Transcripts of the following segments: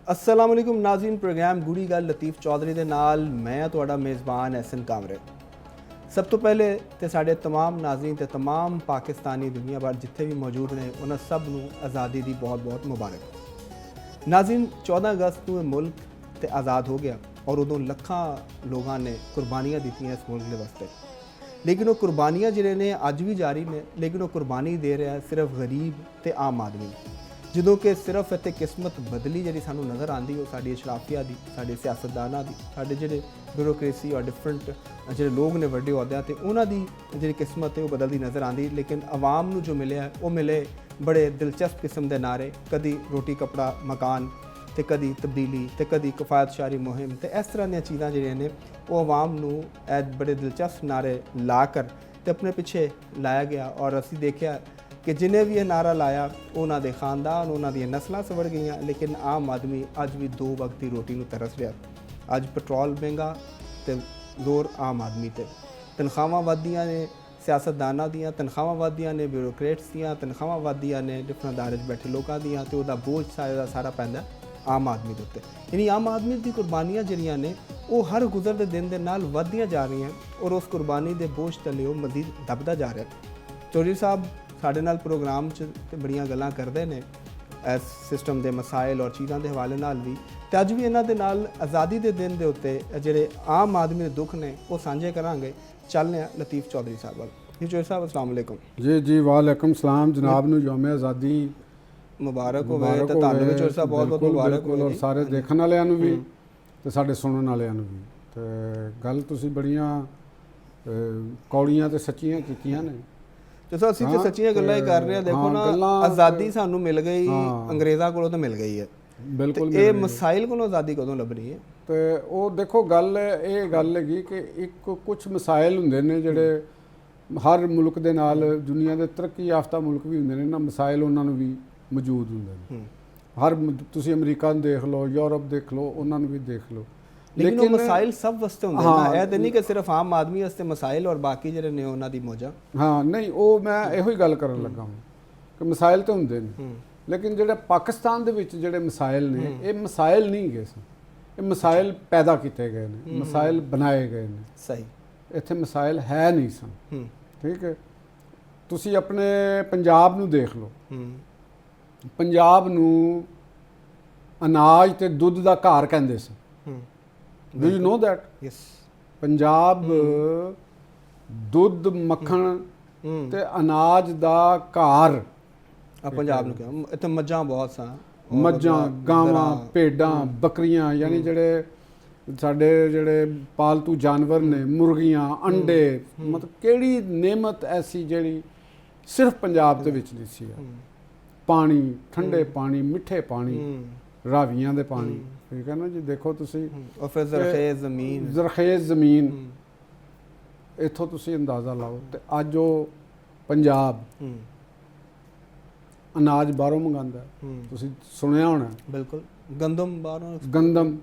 अस्सलाम वालेकुम नाज़रीन, प्रोग्राम गूढ़ी गल लतीफ़ चौधरी दे नाल मैं तुहाडा मेज़बान एहसन कामरे। सब तो पहले तो साढ़े तमाम नाज़रीन ते तमाम पाकिस्तानी दुनिया भर जिथे भी मौजूद ने उन्होंने सब नूं आज़ादी की बहुत बहुत मुबारक। नाज़रीन, 14 अगस्त को मुल्क ते आज़ाद हो गया और उदों लखां लोगों ने कुर्बानियां दित्तियां इस मुल्क के वास्ते, लेकिन वो कुर्बानियां जिहड़े ने अज भी जारी ने, लेकिन वो कुर्बानी दे रहा है सिर्फ गरीब ते आम आदमी। ਜਦੋਂ ਕਿ ਸਿਰਫ ਇੱਥੇ ਕਿਸਮਤ ਬਦਲੀ ਜਿਹੜੀ ਸਾਨੂੰ ਨਜ਼ਰ ਆਉਂਦੀ ਉਹ ਸਾਡੀ ਅਸ਼ਰਾਫੀਆ ਦੀ, ਸਾਡੇ ਸਿਆਸਤਦਾਨਾਂ ਦੀ, ਸਾਡੇ ਜਿਹੜੇ ਬਿਊਰੋਕ੍ਰੇਸੀ ਔਰ ਡਿਫਰੈਂਟ ਜਿਹੜੇ ਲੋਕ ਨੇ ਵੱਡੇ ਅਹੁਦਿਆਂ ਤੇ ਉਹਨਾਂ ਦੀ ਜਿਹੜੀ ਕਿਸਮਤ ਹੈ ਉਹ ਬਦਲਦੀ ਨਜ਼ਰ ਆਉਂਦੀ। ਲੇਕਿਨ ਆਵਾਮ ਨੂੰ ਜੋ ਮਿਲਿਆ ਉਹ ਮਿਲੇ ਬੜੇ ਦਿਲਚਸਪ ਕਿਸਮ ਦੇ ਨਾਰੇ, ਕਦੀ ਰੋਟੀ ਕੱਪੜਾ ਮਕਾਨ ਤੇ ਕਦੀ ਤਬਦੀਲੀ ਤੇ ਕਦੀ ਕਿਫਾਇਤਸ਼ਾਰੀ ਮੁਹਿੰਮ ਤੇ ਇਸ ਤਰ੍ਹਾਂ ਦੀਆਂ ਚੀਜ਼ਾਂ ਜਿਹੜੀਆਂ ਨੇ ਉਹ ਆਵਾਮ ਨੂੰ ਇਹ ਬੜੇ ਦਿਲਚਸਪ ਨਾਰੇ ਲਾ ਕਰ ਤੇ ਆਪਣੇ ਪਿੱਛੇ ਲਾਇਆ ਗਿਆ। ਔਰ ਅਸੀਂ ਦੇਖਿਆ कि जिन्हें भी यह नारा लाया उन्होंने खानदान उन्होंने नस्लों सवड़ गई, लेकिन आम आदमी अज भी 2 वक्त की रोटी में तरस रहा। अज पेट्रोल महंगा तो जोर आम आदमी ते, तनख्वाहां वधियां ने सियासतदानां दियां, तनख्वाहां वधियां ने ब्यूरोक्रेट्स दियां, तनख्वाहां वधियां ने डिफरेंट अदारे बैठे लोगों दियां, तो उसका बोझ सारा पैंदा आम आदमी के उत्ते। यानी आम आदमी की कुर्बानियां जिहड़ियां ने वो हर गुजरते दिन के नाल वधदियां जा रही हैं और उस कुर्बानी के बोझ तले वो मजीद दबदा जा रहा। चौधरी साहब ਸਾਡੇ ਨਾਲ ਪ੍ਰੋਗਰਾਮ 'ਚ ਤੇ ਬੜੀਆਂ ਗੱਲਾਂ ਕਰਦੇ ਨੇ ਇਸ ਸਿਸਟਮ ਦੇ ਮਸਾਇਲ ਔਰ ਚੀਜ਼ਾਂ ਦੇ ਹਵਾਲੇ ਨਾਲ ਵੀ, ਤੇ ਅੱਜ ਵੀ ਇਹਨਾਂ ਦੇ ਨਾਲ ਆਜ਼ਾਦੀ ਦੇ ਦਿਨ ਦੇ ਉੱਤੇ ਜਿਹੜੇ ਆਮ ਆਦਮੀ ਦੇ ਦੁੱਖ ਨੇ ਉਹ ਸਾਂਝੇ ਕਰਾਂਗੇ। ਚੱਲਦੇ ਹਾਂ ਲਤੀਫ ਚੌਧਰੀ ਸਾਹਿਬ ਵੱਲ। ਜੀ ਚੌਧਰੀ ਸਾਹਿਬ अस्सलाम वालेकुम। ਜੀ ਜੀ ਵਾਲੇਕਮ ਸਲਾਮ। ਜਨਾਬ ਨੂੰ ਯੌਮ ਆਜ਼ਾਦੀ ਮੁਬਾਰਕ ਹੋਵੇ ਤੇ ਤੁਹਾਨੂੰ ਵੀ ਚੌਧਰੀ ਸਾਹਿਬ ਬਹੁਤ ਬਹੁਤ ਮੁਬਾਰਕ ਹੋਵੇ ਔਰ ਸਾਰੇ ਦੇਖਣ ਵਾਲਿਆਂ ਨੂੰ ਵੀ ਤੇ ਸਾਡੇ ਸੁਣਨ ਵਾਲਿਆਂ ਨੂੰ ਵੀ। ਤੇ ਗੱਲ ਤੁਸੀਂ ਬੜੀਆਂ ਕੌੜੀਆਂ ਤੇ ਸੱਚੀਆਂ ਕੀਤੀਆਂ ਨੇ। ਜਦੋਂ ਅਸੀਂ ਤੇ ਸੱਚੀਆਂ ਗੱਲਾਂ ਹੀ ਕਰ ਰਹੇ ਹਾਂ, ਦੇਖੋ ਨਾ ਆਜ਼ਾਦੀ ਸਾਨੂੰ ਮਿਲ ਗਈ ਅੰਗਰੇਜ਼ਾਂ ਕੋਲੋਂ ਤਾਂ ਮਿਲ ਗਈ ਹੈ, ਬਿਲਕੁਲ। ਇਹ ਮਸਾਇਲ ਕੋਲੋਂ ਆਜ਼ਾਦੀ ਕਦੋਂ ਲੱਭਣੀ ਹੈ? ਤੇ ਉਹ ਦੇਖੋ ਗੱਲ ਇਹ ਗੱਲ ਹੈਗੀ ਕਿ ਇੱਕ ਕੁਝ ਮਸਾਇਲ ਹੁੰਦੇ ਨੇ ਜਿਹੜੇ ਹਰ ਮੁਲਕ ਦੇ ਨਾਲ, ਦੁਨੀਆ ਦੇ ਤਰੱਕੀ ਯਾਫਤਾ ਮੁਲਕ ਵੀ ਹੁੰਦੇ ਨੇ ਨਾ, ਮਸਾਇਲ ਉਹਨਾਂ ਨੂੰ ਵੀ ਮੌਜੂਦ ਹੁੰਦੇ ਨੇ। ਹਰ ਤੁਸੀਂ ਅਮਰੀਕਾ ਨੂੰ ਦੇਖ ਲਓ, ਯੂਰਪ ਦੇਖ ਲਓ, ਉਹਨਾਂ ਨੂੰ ਵੀ ਦੇਖ ਲਓ, लेकिन वो मसाइल सब वास्ते होंगे ना, ऐ ते नहीं कि सिर्फ आम आदमी वास्ते मसाइल और बाकी ਜਿਹੜੇ ਨੇ ਉਹਨਾਂ ਦੀ ਮੌਜਾਂ। ਹਾਂ ਨਹੀਂ, ਉਹ ਮੈਂ ਇਹੋ ਹੀ ਗੱਲ ਕਰਨ ਲੱਗਾ ਹਾਂ ਕਿ ਮਸਾਇਲ ਤਾਂ ਹੁੰਦੇ ਨੇ, ਲੇਕਿਨ ਜਿਹੜੇ ਪਾਕਿਸਤਾਨ ਦੇ ਵਿੱਚ ਜਿਹੜੇ ਮਸਾਇਲ ਨੇ ਇਹ ਮਸਾਇਲ ਨਹੀਂ ਗਏ ਸਨ, ਇਹ ਮਸਾਇਲ ਪੈਦਾ ਕੀਤੇ ਗਏ ਨੇ, ਮਸਾਇਲ ਬਣਾਏ ਗਏ ਨੇ। ਸਹੀ, ਇੱਥੇ ਮਸਾਇਲ ਹੈ ਨਹੀਂ ਸਨ। ਠੀਕ ਹੈ, ਤੁਸੀਂ ਆਪਣੇ ਪੰਜਾਬ ਨੂੰ ਦੇਖ ਲਓ। ਪੰਜਾਬ ਨੂੰ ਅਨਾਜ ਤੇ ਦੁੱਧ ਦਾ ਘਰ ਕਹਿੰਦੇ ਸੀ। Do you know that? Yes. Punjab ਦੁੱਧ ਮੱਖਣ ਤੇ ਅਨਾਜ ਦਾ ਘਰ ਪੰਜਾਬ ਨੂੰ ਕਿਹਾ। ਇੱਥੇ ਮੱਝਾਂ ਬਹੁਤ ਸਨ, ਮੱਝਾਂ, ਗਾਵਾਂ, ਭੇਡਾਂ, ਬੱਕਰੀਆਂ, ਯਾਨੀ ਜਿਹੜੇ ਸਾਡੇ ਜਿਹੜੇ ਪਾਲਤੂ ਜਾਨਵਰ ਨੇ, ਮੁਰਗੀਆਂ, ਅੰਡੇ, ਮਤਲਬ ਕਿਹੜੀ ਨੇਮਤ ਐਸੀ ਜਿਹੜੀ ਸਿਰਫ ਪੰਜਾਬ ਦੇ ਵਿੱਚ ਨਹੀਂ ਸੀ। ਪਾਣੀ, ਠੰਡੇ ਪਾਣੀ, ਮਿੱਠੇ ਪਾਣੀ, ਰਾਵੀਆਂ ਦੇ ਪਾਣੀ, ਠੀਕ ਹੈ ਨਾ ਜੀ। ਦੇਖੋ ਤੁਸੀਂ ਔਰ ਫਿਰ ਜ਼ਰਖੇਜ਼ ਜ਼ਮੀਨ, ਜ਼ਰਖੇਜ਼ ਜ਼ਮੀਨ, ਇੱਥੋਂ ਤੁਸੀਂ ਅੰਦਾਜ਼ਾ ਲਾਓ। ਤੇ ਅੱਜ ਉਹ ਪੰਜਾਬ ਅਨਾਜ ਬਾਹਰੋਂ ਮੰਗਾਉਂਦਾ, ਤੁਸੀਂ ਸੁਣਿਆ ਹੋਣਾ। ਬਿਲਕੁਲ, ਗੰਦਮ ਬਾਹਰੋਂ, ਗੰਦਮ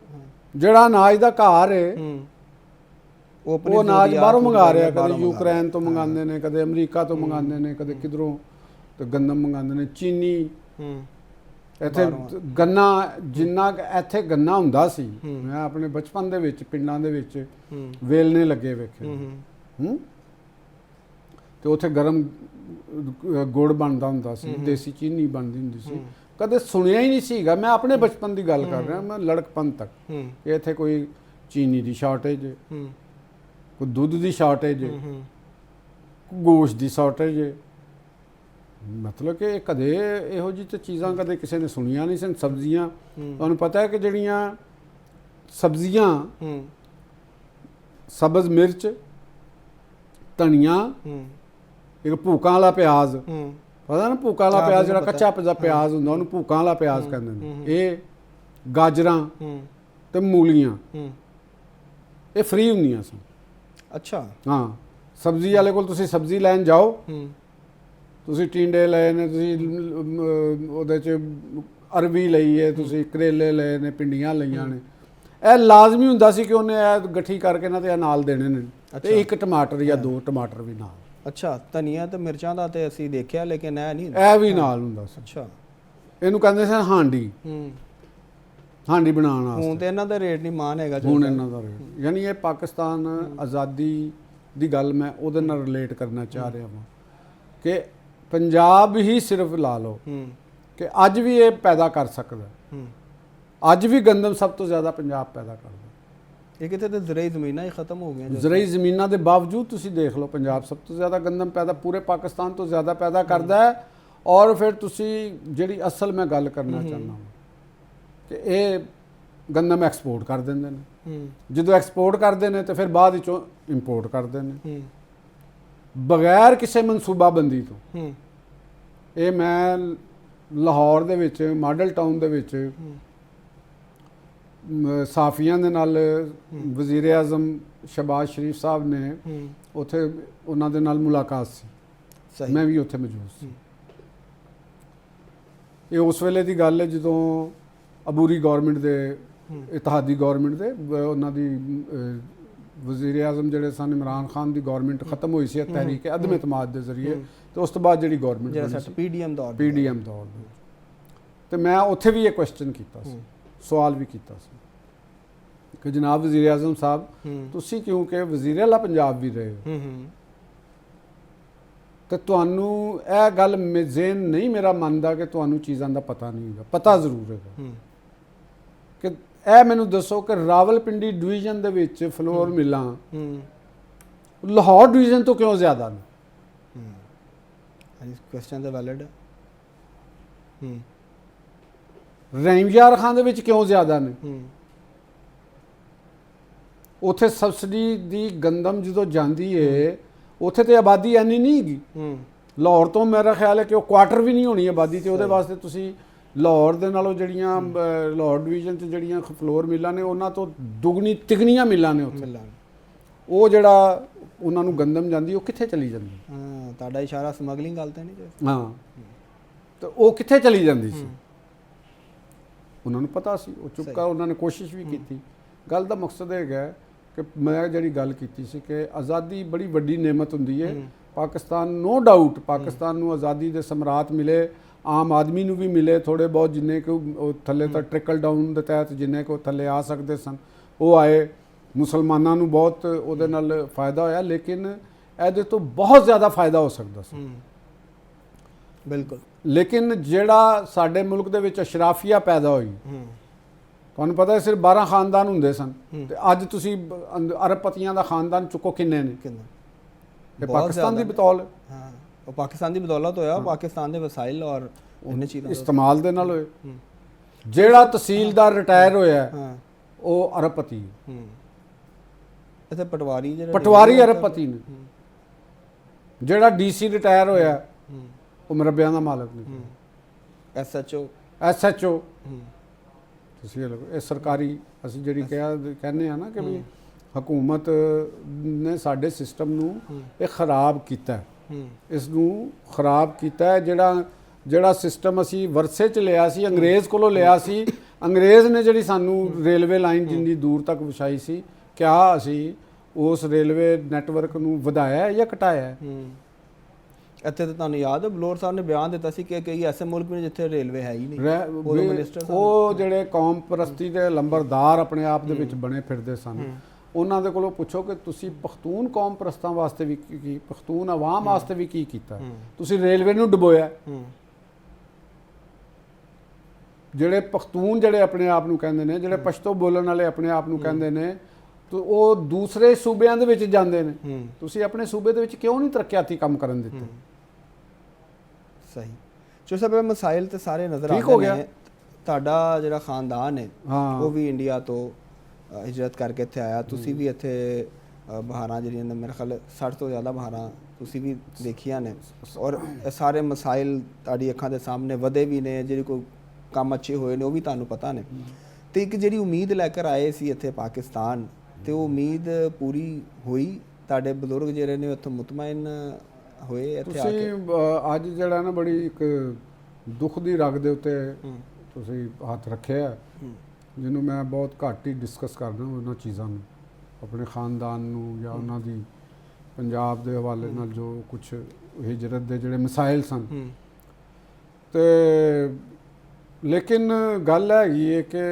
ਜਿਹੜਾ ਅਨਾਜ ਦਾ ਘਰ ਹੈ ਉਹ ਅਨਾਜ ਬਾਹਰੋਂ ਮੰਗਾ ਰਿਹਾ। ਕਦੇ ਯੂਕਰੇਨ ਤੋਂ ਮੰਗਾਉਂਦੇ ਨੇ, ਕਦੇ ਅਮਰੀਕਾ ਤੋਂ ਮੰਗਾਉਂਦੇ ਨੇ, ਕਦੇ ਕਿਧਰੋਂ ਤੇ ਗੰਦਮ ਮੰਗਾਉਂਦੇ ਨੇ। ਚੀਨੀ, ਇੱਥੇ ਗੰਨਾ, ਜਿੰਨਾ ਇੱਥੇ ਗੰਨਾ ਹੁੰਦਾ ਸੀ, ਮੈਂ ਆਪਣੇ ਬਚਪਨ ਦੇ ਵਿੱਚ ਪਿੰਡਾਂ ਦੇ ਵਿੱਚ ਵੇਲਣੇ ਲੱਗੇ ਵੇਖੇ, ਤੇ ਉੱਥੇ ਗਰਮ ਗੁੜ ਬਣਦਾ ਹੁੰਦਾ ਸੀ, ਦੇਸੀ ਚੀਨੀ ਬਣਦੀ ਹੁੰਦੀ ਸੀ। ਕਦੇ ਸੁਣਿਆ ਹੀ ਨਹੀਂ ਸੀਗਾ, ਮੈਂ ਆਪਣੇ ਬਚਪਨ ਦੀ ਗੱਲ ਕਰ ਰਿਹਾ, ਮੈਂ ਲੜਕਪਨ ਤੱਕ, ਕਿ ਇੱਥੇ ਕੋਈ ਚੀਨੀ ਦੀ ਸ਼ਾਰਟੇਜ ਹੈ, ਕੋਈ ਦੁੱਧ ਦੀ ਸ਼ਾਰਟੇਜ ਹੈ, ਕੋਈ ਗੋਸ਼ਤ ਦੀ ਸ਼ਾਰਟੇਜ ਹੈ। ਮਤਲਬ ਕਿ ਕਦੇ ਇਹੋ ਜਿਹੀ ਤਾਂ ਚੀਜ਼ਾਂ ਕਦੇ ਕਿਸੇ ਨੇ ਸੁਣੀਆਂ ਨਹੀਂ ਸਨ। ਸਬਜ਼ੀਆਂ, ਤੁਹਾਨੂੰ ਪਤਾ ਹੈ ਕਿ ਜਿਹੜੀਆਂ ਸਬਜ਼ੀਆਂ, ਸਬਜ਼ ਮਿਰਚ, ਧਨੀਆ, ਇੱਕ ਭੂਕਾਂ ਵਾਲਾ ਪਿਆਜ਼, ਪਤਾ ਨਾ ਭੂਕਾਂ ਵਾਲਾ ਪਿਆਜ਼, ਜਿਹੜਾ ਕੱਚਾ ਪਿਆਜ਼ ਹੁੰਦਾ ਉਹਨੂੰ ਭੂਕਾਂ ਵਾਲਾ ਪਿਆਜ਼ ਕਹਿੰਦੇ ਨੇ। ਇਹ ਗਾਜਰਾਂ ਤੇ ਮੂਲੀਆਂ ਇਹ ਫ੍ਰੀ ਹੁੰਦੀਆਂ ਸਨ। ਅੱਛਾ, ਹਾਂ, ਸਬਜ਼ੀ ਵਾਲੇ ਕੋਲ ਤੁਸੀਂ ਸਬਜ਼ੀ ਲੈਣ ਜਾਓ, ਤੁਸੀਂ ਟਿੰਡੇ ਲਏ ਨੇ, ਤੁਸੀਂ ਉਹਦੇ 'ਚ ਅਰਬੀ ਲਈ ਹੈ, ਤੁਸੀਂ ਕਰੇਲੇ ਲਏ ਨੇ, ਭਿੰਡੀਆਂ ਲਈਆਂ ਨੇ, ਇਹ ਲਾਜ਼ਮੀ ਹੁੰਦਾ ਸੀ ਕਿ ਉਹਨੇ ਇਹ ਗੱਠੀ ਕਰਕੇ ਨਾ ਤੇ ਇਹ ਨਾਲ ਦੇਣੇ ਨੇ, ਤੇ ਇੱਕ ਟਮਾਟਰ ਜਾਂ 2 ਟਮਾਟਰ ਵੀ ਨਾਲ। ਅੱਛਾ, ਧਨੀਆ ਤੇ ਮਿਰਚਾਂ ਦਾ ਤੇ ਅਸੀਂ ਦੇਖਿਆ, ਲੇਕਿਨ ਇਹ ਨਹੀਂ, ਇਹ ਵੀ ਨਾਲ ਹੁੰਦਾ ਸੀ। ਅੱਛਾ, ਇਹਨੂੰ ਕਹਿੰਦੇ ਸਨ ਹਾਂਡੀ। ਹਾਂਡੀ ਬਣਾਉਣ ਵਾਸਤੇ। ਹੁਣ ਤੇ ਇਹਨਾਂ ਦਾ ਰੇਟ ਨਹੀਂ ਮਾਨ ਹੈਗਾ ਹੁਣ ਇਹਨਾਂ ਦਾ ਰੇਟ, ਯਾਨੀ ਇਹ ਪਾਕਿਸਤਾਨ ਆਜ਼ਾਦੀ ਦੀ ਗੱਲ ਮੈਂ ਉਹਦੇ ਨਾਲ ਰਿਲੇਟ ਕਰਨਾ ਚਾਹ ਰਿਹਾ ਹਾਂ ਕਿ ਪੰਜਾਬ ਹੀ ਸਿਰਫ ਲਾ ਲਓ ਕਿ ਅੱਜ ਵੀ ਇਹ ਪੈਦਾ ਕਰ ਸਕਦਾ, ਅੱਜ ਵੀ ਗੰਦਮ ਸਭ ਤੋਂ ਜ਼ਿਆਦਾ ਪੰਜਾਬ ਪੈਦਾ ਕਰਦਾ। ਇਹ ਕਿਤੇ ਤੇ ਜ਼ਰਾਈ ਜ਼ਮੀਨਾਂ ਹੀ ਖਤਮ ਹੋ ਗਈਆਂ। ਜ਼ਰਾਈ ਜ਼ਮੀਨਾਂ ਦੇ ਬਾਵਜੂਦ ਤੁਸੀਂ ਦੇਖ ਲਓ ਪੰਜਾਬ ਸਭ ਤੋਂ ਜ਼ਿਆਦਾ ਗੰਦਮ ਪੈਦਾ ਪੂਰੇ ਪਾਕਿਸਤਾਨ ਤੋਂ ਜ਼ਿਆਦਾ ਪੈਦਾ ਕਰਦਾ ਹੈ। ਔਰ ਫਿਰ ਤੁਸੀਂ ਜਿਹੜੀ ਅਸਲ ਮੈਂ ਗੱਲ ਕਰਨਾ ਚਾਹੁੰਦਾ ਹਾਂ ਕਿ ਇਹ ਗੰਦਮ ਐਕਸਪੋਰਟ ਕਰ ਦਿੰਦੇ ਨੇ, ਜਦੋਂ ਐਕਸਪੋਰਟ ਕਰਦੇ ਨੇ ਤੇ ਫਿਰ ਬਾਅਦ ਵਿੱਚੋਂ ਇੰਪੋਰਟ ਕਰਦੇ ਨੇ ਬਗੈਰ ਕਿਸੇ ਮਨਸੂਬਾਬੰਦੀ ਤੋਂ। ਇਹ ਮੈਂ ਲਾਹੌਰ ਦੇ ਵਿੱਚ ਮਾਡਲ ਟਾਊਨ ਦੇ ਵਿੱਚ ਸਾਫੀਆਂ ਦੇ ਨਾਲ ਵਜ਼ੀਰ ਆਜ਼ਮ ਸ਼ਹਬਾਜ਼ ਸ਼ਰੀਫ ਸਾਹਿਬ ਨੇ ਉੱਥੇ ਉਹਨਾਂ ਦੇ ਨਾਲ ਮੁਲਾਕਾਤ ਸੀ, ਮੈਂ ਵੀ ਉੱਥੇ ਮੌਜੂਦ ਸੀ। ਇਹ ਉਸ ਵੇਲੇ ਦੀ ਗੱਲ ਹੈ ਜਦੋਂ ਅਬੂਰੀ ਗੌਰਮੈਂਟ ਦੇ ਇਤਿਹਾਦੀ ਗੌਰਮੈਂਟ ਦੇ ਉਹਨਾਂ ਦੀ ਵਜ਼ੀਰ ਆਜ਼ਮ ਜਿਹੜੇ ਸਨ ਇਮਰਾਨ ਖਾਨ ਦੀ ਗੌਰਮੈਂਟ ਖਤਮ ਹੋਈ ਸੀ ਤਹਿਰੀਕ ਅਦਮ ਇਤਮਾਦ ਦੇ ਜ਼ਰੀਏ, ਤੇ ਉਸ ਤੋਂ ਬਾਅਦ ਜਿਹੜੀ ਗੌਰਮੈਂਟ ਬਣੀ ਸੀ ਪੀਡੀਐਮ ਦੌਰ ਦੇ, ਤੇ ਮੈਂ ਉੱਥੇ ਵੀ ਇਹ ਕੁਐਸਚਨ ਕੀਤਾ ਸੀ, ਸਵਾਲ ਵੀ ਕੀਤਾ ਸੀ ਕਿ ਜਨਾਬ ਵਜ਼ੀਰ ਆਜ਼ਮ ਸਾਹਿਬ ਤੁਸੀਂ ਕਿਉਂਕਿ ਵਜ਼ੀਰ ਆਲਾ ਪੰਜਾਬ ਵੀ ਰਹੇ ਹੋ ਤੇ ਤੁਹਾਨੂੰ ਇਹ ਗੱਲ ਜ਼ੇਨ ਨਹੀਂ ਮੇਰਾ ਮੰਨਦਾ ਕਿ ਤੁਹਾਨੂੰ ਚੀਜ਼ਾਂ ਦਾ ਪਤਾ ਨਹੀਂ ਹੋਗਾ, ਪਤਾ ਜ਼ਰੂਰ ਹੈਗਾ ਕਿ ਇਹ ਮੈਨੂੰ ਦੱਸੋ ਕਿ ਰਾਵਲਪਿੰਡੀ ਡਿਵੀਜ਼ਨ ਦੇ ਵਿੱਚ ਫਲੋਰ ਮਿਲਾਂ ਲਾਹੌਰ ਡਿਵੀਜ਼ਨ ਤੋਂ ਕਿਉਂ ਜ਼ਿਆਦਾ ਨੇ? ਕੁਐਸਚਨ ਤਾਂ ਵੈਲਿਡ ਹੈ। ਰਹੀਮਯਾਰ ਖਾਨ ਦੇ ਵਿੱਚ ਕਿਉਂ ਜ਼ਿਆਦਾ ਨੇ? ਉੱਥੇ ਸਬਸਿਡੀ ਦੀ ਗੰਦਮ ਜਦੋਂ ਜਾਂਦੀ ਹੈ ਉੱਥੇ ਤੇ ਆਬਾਦੀ ਐਨੀ ਨਹੀਂ ਹੈਗੀ। ਲਾਹੌਰ ਤੋਂ ਮੇਰਾ ਖਿਆਲ ਹੈ ਕਿ ਉਹ ਕੁਆਟਰ ਵੀ ਨਹੀਂ ਹੋਣੀ ਆਬਾਦੀ, ਤੇ ਉਹਦੇ ਵਾਸਤੇ ਤੁਸੀਂ ਲਾਹੌਰ ਦੇ ਨਾਲੋਂ ਜਿਹੜੀਆਂ ਲਾਹੌਰ ਡਿਵੀਜ਼ਨ 'ਚ ਜਿਹੜੀਆਂ ਫਲੋਰ ਮਿਲਾਂ ਨੇ ਉਹਨਾਂ ਤੋਂ ਦੁੱਗਣੀ ਤਿਗਣੀਆਂ ਮਿਲਾਂ ਨੇ ਉੱਥੇ। ਉਹ ਜਿਹੜਾ ਉਹਨਾਂ ਨੂੰ ਗੰਦਮ ਜਾਂਦੀ ਉਹ ਕਿੱਥੇ ਚਲੀ ਜਾਂਦੀ? ਤੁਹਾਡਾ ਇਸ਼ਾਰਾ ਸਮਗਲਿੰਗ ਗੱਲ ਤੇ ਨਹੀਂ? ਹਾਂ, ਤੇ ਉਹ ਕਿੱਥੇ ਚਲੀ ਜਾਂਦੀ ਸੀ? ਉਹਨਾਂ ਨੂੰ ਪਤਾ ਸੀ, ਉਹ ਚੁੱਕਾ ਉਹਨਾਂ ਨੇ ਕੋਸ਼ਿਸ਼ ਵੀ ਕੀਤੀ। ਗੱਲ ਦਾ ਮਕਸਦ ਇਹ ਹੈਗਾ ਕਿ ਮੈਂ ਜਿਹੜੀ ਗੱਲ ਕੀਤੀ ਸੀ ਕਿ ਆਜ਼ਾਦੀ ਬੜੀ ਵੱਡੀ ਨੇਮਤ ਹੁੰਦੀ ਹੈ। ਪਾਕਿਸਤਾਨ ਨੋ ਡਾਊਟ ਪਾਕਿਸਤਾਨ ਨੂੰ ਆਜ਼ਾਦੀ ਦੇ ਸਮਰਾਟ ਮਿਲੇ, ਆਮ ਆਦਮੀ ਨੂੰ ਵੀ ਮਿਲੇ ਥੋੜੇ ਬਹੁਤ, ਜਿੰਨੇ ਕਿ ਉਹ ਥੱਲੇ ਤੱਕ ਟ੍ਰਿਕਲ ਡਾਊਨ ਦੇ ਤਹਿਤ ਜਿੰਨੇ ਕਿ ਉਹ ਥੱਲੇ ਆ ਸਕਦੇ ਸਨ ਉਹ ਆਏ। ਮੁਸਲਮਾਨਾਂ ਨੂੰ ਬਹੁਤ ਉਹਦੇ ਨਾਲ ਫਾਇਦਾ ਹੋਇਆ, ਲੇਕਿਨ ਇਹਦੇ ਤੋਂ ਬਹੁਤ ਜ਼ਿਆਦਾ ਫਾਇਦਾ ਹੋ ਸਕਦਾ ਸੀ। ਬਿਲਕੁਲ। ਲੇਕਿਨ ਜਿਹੜਾ ਸਾਡੇ ਮੁਲਕ ਦੇ ਵਿੱਚ ਅਸ਼ਰਾਫੀਆ ਪੈਦਾ ਹੋਈ, ਤੁਹਾਨੂੰ ਪਤਾ ਸਿਰਫ 12 ਖਾਨਦਾਨ ਹੁੰਦੇ ਸਨ, ਤੇ ਅੱਜ ਤੁਸੀਂ ਅਰਬਪਤੀਆਂ ਦਾ ਖਾਨਦਾਨ ਚੁੱਕੋ ਕਿੰਨੇ ਨੇ? ਇਹ ਪਾਕਿਸਤਾਨ ਦੀ ਬਤੌਲ, ਹਾਂ ਉਹ ਪਾਕਿਸਤਾਨ ਦੀ ਬਦੌਲਤ ਹੋਇਆ, ਪਾਕਿਸਤਾਨ ਦੇ ਵਸਾਇਲ ਔਰ ਇਹਨਾਂ ਚੀਜ਼ਾਂ ਇਸਤੇਮਾਲ ਦੇ ਨਾਲ ਹੋਏ। ਜਿਹੜਾ ਤਹਿਸੀਲਦਾਰ ਰਿਟਾਇਰ ਹੋਇਆ ਉਹ ਅਰਬਪਤੀ, ਇੱਥੇ ਪਟਵਾਰੀ ਅਰਬਪਤੀ ਨੇ। ਜਿਹੜਾ ਡੀਸੀ ਰਿਟਾਇਰ ਹੋਇਆ ਉਹ ਮਰਬਿਆਂ ਦਾ ਮਾਲਕ ਨੇ। ਐਸਐਚਓ ਤੁਸੀਂ ਇਹ ਸਰਕਾਰੀ ਅਸੀਂ ਜਿਹੜੀ ਕਹਿੰਦੇ ਆ ਨਾ ਕਿ ਵੀ ਹਕੂਮਤ ਨੇ ਸਾਡੇ ਸਿਸਟਮ ਨੂੰ ਇਹ ਖਰਾਬ ਕੀਤਾ, ਇਸ ਨੂੰ ਖਰਾਬ ਕੀਤਾ। ਜਿਹੜਾ ਸਿਸਟਮ ਅਸੀਂ ਵਰਸੇ 'ਚ ਲਿਆ ਸੀ, ਅੰਗਰੇਜ਼ ਕੋਲੋਂ ਲਿਆ ਸੀ, ਅੰਗਰੇਜ਼ ਨੇ ਜਿਹੜੀ ਸਾਨੂੰ ਰੇਲਵੇ ਲਾਈਨ ਜਿੰਨੀ ਦੂਰ ਤੱਕ ਵਿਛਾਈ ਸੀ, ਕਿਆ ਅਸੀਂ ਉਸ ਰੇਲਵੇ ਨੈਟਵਰਕ ਨੂੰ ਵਧਾਇਆ ਜਾਂ ਘਟਾਇਆ? ਇੱਥੇ ਤਾਂ ਤੁਹਾਨੂੰ ਯਾਦ ਹੈ ਬਲੋਰ ਸਾਹਿਬ ਨੇ ਬਿਆਨ ਦਿੱਤਾ ਸੀ ਕਿ ਕਈ ਐਸੇ ਮੁਲਕ ਨੇ ਜਿੱਥੇ ਰੇਲਵੇ ਹੈ ਹੀ ਨਹੀਂ। ਉਹ ਜਿਹੜੇ ਕੌਮ ਪ੍ਰਸਤੀ ਦੇ ਲੰਬਰਦਾਰ ਆਪਣੇ ਆਪ ਦੇ ਵਿੱਚ ਬਣੇ ਫਿਰਦੇ ਸਨ, ਉਹਨਾਂ ਦੇ ਕੋਲੋਂ ਪੁੱਛੋ ਕਿ ਤੁਸੀਂ ਪਖਤੂਨ ਕੌਮ ਪ੍ਰਸਤਾਂ ਵਾਸਤੇ ਵੀ ਕੀ, ਪਖਤੂਨ ਆਵਾਮ ਵਾਸਤੇ ਵੀ ਕੀ ਕੀਤਾ? ਤੁਸੀਂ ਰੇਲਵੇ ਨੂੰ ਡੁਬੋਇਆ। ਜਿਹੜੇ ਪਖਤੂਨ ਜਿਹੜੇ ਆਪਣੇ ਆਪ ਨੂੰ ਕਹਿੰਦੇ ਨੇ, ਜਿਹੜੇ ਪਸ਼ਤੋ ਬੋਲਣ ਵਾਲੇ ਆਪਣੇ ਆਪ ਨੂੰ ਕਹਿੰਦੇ ਨੇ, ਤੇ ਉਹ ਦੂਸਰੇ ਸੂਬਿਆਂ ਦੇ ਵਿੱਚ ਜਾਂਦੇ ਨੇ। ਤੁਸੀਂ ਆਪਣੇ ਸੂਬੇ ਦੇ ਵਿੱਚ ਕਿਉਂ ਨਹੀਂ ਤਰੱਕਿਆਤੀ ਕੰਮ ਕਰਨ ਦਿੱਤੇ? ਸਹੀ। ਜੋ ਸਭ ਮਸਾਇਲ ਤੇ ਸਾਰੇ ਨਜ਼ਰ ਆਉਂਦੇ ਨੇ। ਤੁਹਾਡਾ ਜਿਹੜਾ ਖਾਨਦਾਨ ਹੈ ਉਹ ਵੀ ਇੰਡੀਆ ਤੋਂ ਹਿਜਰਤ ਕਰਕੇ ਇੱਥੇ ਆਇਆ, ਤੁਸੀਂ ਵੀ ਇੱਥੇ ਬਹਾਰਾਂ ਜਿਹੜੀਆਂ ਨੇ ਮੇਰੇ ਖਿਆਲ 60 ਤੋਂ ਜ਼ਿਆਦਾ ਬਹਾਰਾਂ ਤੁਸੀਂ ਵੀ ਦੇਖੀਆਂ ਨੇ, ਔਰ ਸਾਰੇ ਮਸਾਇਲ ਤੁਹਾਡੀ ਅੱਖਾਂ ਦੇ ਸਾਹਮਣੇ ਵਧੇ ਵੀ ਨੇ, ਜਿਹੜੇ ਕੋਈ ਕੰਮ ਅੱਛੇ ਹੋਏ ਨੇ ਉਹ ਵੀ ਤੁਹਾਨੂੰ ਪਤਾ ਨੇ। ਤੇ ਇੱਕ ਜਿਹੜੀ ਉਮੀਦ ਲੈ ਕੇ ਆਏ ਸੀ ਇੱਥੇ ਪਾਕਿਸਤਾਨ, ਤੇ ਉਹ ਉਮੀਦ ਪੂਰੀ ਹੋਈ? ਤੁਹਾਡੇ ਬਜ਼ੁਰਗ ਜਿਹੜੇ ਨੇ ਉੱਥੇ ਮੁਤਮਇਨ ਹੋਏ ਇੱਥੇ ਆ ਕੇ? ਤੁਸੀਂ ਅੱਜ ਜਿਹੜਾ ਨਾ ਬੜੀ ਇੱਕ ਦੁੱਖ ਦੀ ਰਗ ਦੇ ਉੱਤੇ ਤੁਸੀਂ ਹੱਥ ਰੱਖਿਆ, ਜਿਹਨੂੰ ਮੈਂ ਬਹੁਤ ਘੱਟ ਹੀ ਡਿਸਕਸ ਕਰਦਾ ਉਹਨਾਂ ਚੀਜ਼ਾਂ ਨੂੰ, ਆਪਣੇ ਖਾਨਦਾਨ ਨੂੰ ਜਾਂ ਉਹਨਾਂ ਦੀ ਪੰਜਾਬ ਦੇ ਹਵਾਲੇ ਨਾਲ ਜੋ ਕੁਛ ਹਿਜਰਤ ਦੇ ਜਿਹੜੇ ਮਸਾਇਲ ਸਨ। ਤੇ ਲੇਕਿਨ ਗੱਲ ਹੈਗੀ ਹੈ ਕਿ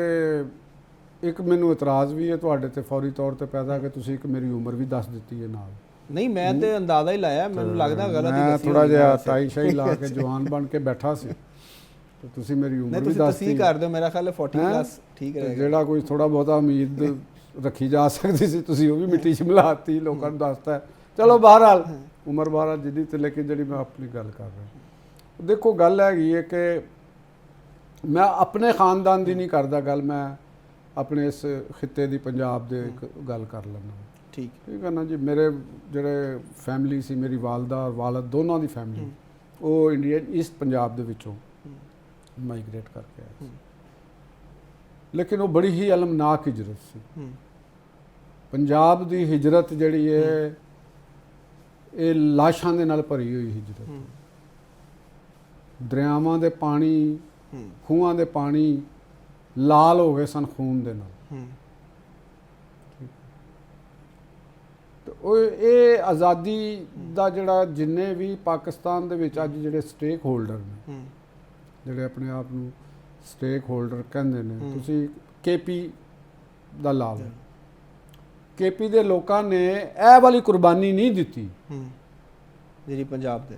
ਇੱਕ ਮੈਨੂੰ ਇਤਰਾਜ਼ ਵੀ ਹੈ ਤੁਹਾਡੇ ਤੇ ਫੌਰੀ ਤੌਰ ਤੇ ਪੈਦਾ ਕਿ ਤੁਸੀਂ ਇੱਕ ਮੇਰੀ ਉਮਰ ਵੀ ਦੱਸ ਦਿੱਤੀ ਹੈ ਨਾਲ। ਨਹੀਂ ਮੈਂ ਤੇ ਅੰਦਾਜ਼ਾ ਹੀ ਲਾਇਆ, ਮੈਨੂੰ ਲੱਗਦਾ ਗਲਤ ਹੀ ਮੈਂ ਦੱਸੀ ਥੋੜਾ ਹੋਣੀ ਜਿਹਾ ਵੈਸੇ। ਟਾਈ ਸ਼ਾਈ ਲਾ ਕੇ ਜਵਾਨ ਬਣ ਕੇ ਬੈਠਾ ਸੀ ਤੇ ਤੁਸੀਂ ਮੇਰੀ ਨਹੀਂ ਉਮਰ ਵੀ ਤੁਸੀਂ ਦੱਸਤੀ। ਤੁਸੀਂ ਕਰ ਦਿਓ, ਮੇਰਾ ਖਿਆਲ ਹੈ 40 ਪਲੱਸ ਠੀਕ ਤੇ ਰਹੇਗਾ। ਜਿਹੜਾ ਕੋਈ ਥੋੜਾ ਬਹੁਤਾ ਉਮੀਦ ਰੱਖੀ ਜਾ ਸਕਦੀ ਸੀ ਤੁਸੀਂ ਉਹ ਵੀ ਮਿੱਟੀ 'ਚ ਮਿਲਾਤੀ, ਲੋਕਾਂ ਨੂੰ ਦੱਸਤਾ। ਚਲੋ ਬਹਰਹਾਲ ਉਮਰ ਬਹਰਹਾਲ ਜਿੱਦੀ ਤੇ, ਲੇਕਿਨ ਜਿਹੜੀ ਮੈਂ ਆਪਣੀ ਗੱਲ ਕਰ ਰਿਹਾ, ਦੇਖੋ ਗੱਲ ਹੈਗੀ ਹੈ ਕਿ ਮੈਂ ਆਪਣੇ ਖਾਨਦਾਨ ਦੀ ਨਹੀਂ ਕਰਦਾ ਗੱਲ, ਮੈਂ ਆਪਣੇ ਇਸ ਖਿੱਤੇ ਦੀ ਪੰਜਾਬ ਦੇ ਇੱਕ ਗੱਲ ਕਰ ਲੈਂਦਾ। ਠੀਕ ਹੈ ਨਾ ਜੀ। ਮੇਰੇ ਜਿਹੜੇ ਫੈਮਿਲੀ ਸੀ, ਮੇਰੀ ਵਾਲਦਾ ਔਰ ਵਾਲਦ ਦੋਨਾਂ ਦੀ ਫੈਮਿਲੀ, ਉਹ ਇੰਡੀਅਨ ਈਸਟ ਪੰਜਾਬ ਦੇ ਵਿੱਚੋਂ ਮਾਈਗ੍ਰੇਟ ਕਰਕੇ ਆਏ ਸੀ। ਲੇਕਿਨ ਉਹ ਬੜੀ ਹੀ ਅਲਮਨਾਕ ਹਿਜਰਤ ਸੀ। ਪੰਜਾਬ ਦੀ ਹਿਜਰਤ ਜਿਹੜੀ ਹੈ ਇਹ ਲਾਸ਼ਾਂ ਦੇ ਨਾਲ ਭਰੀ ਹੋਈ ਹਿਜਰਤ, ਦਰਿਆਵਾਂ ਦੇ ਪਾਣੀ, ਖੂਹਾਂ ਦੇ ਪਾਣੀ ਲਾਲ ਹੋ ਗਏ ਸਨ ਖੂਨ ਦੇ ਨਾਲ। ਤੇ ਉਹ ਇਹ ਆਜ਼ਾਦੀ ਦਾ ਜਿਹੜਾ ਜਿੰਨੇ ਵੀ ਪਾਕਿਸਤਾਨ ਦੇ ਵਿੱਚ ਅੱਜ ਜਿਹੜੇ ਸਟੇਕ ਹੋਲਡਰ ਨੇ, ਜਿਹੜੇ ਆਪਣੇ ਆਪ ਨੂੰ ਸਟੇਕ ਹੋਲਡਰ ਕਹਿੰਦੇ ਨੇ, ਤੁਸੀਂ ਕੇਪੀ ਦਾ ਲਾ ਲਓ, ਕੇਪੀ ਦੇ ਲੋਕਾਂ ਨੇ ਇਹ ਵਾਲੀ ਕੁਰਬਾਨੀ ਨਹੀਂ ਦਿੱਤੀ ਜਿਹੜੀ ਪੰਜਾਬ ਦੇ।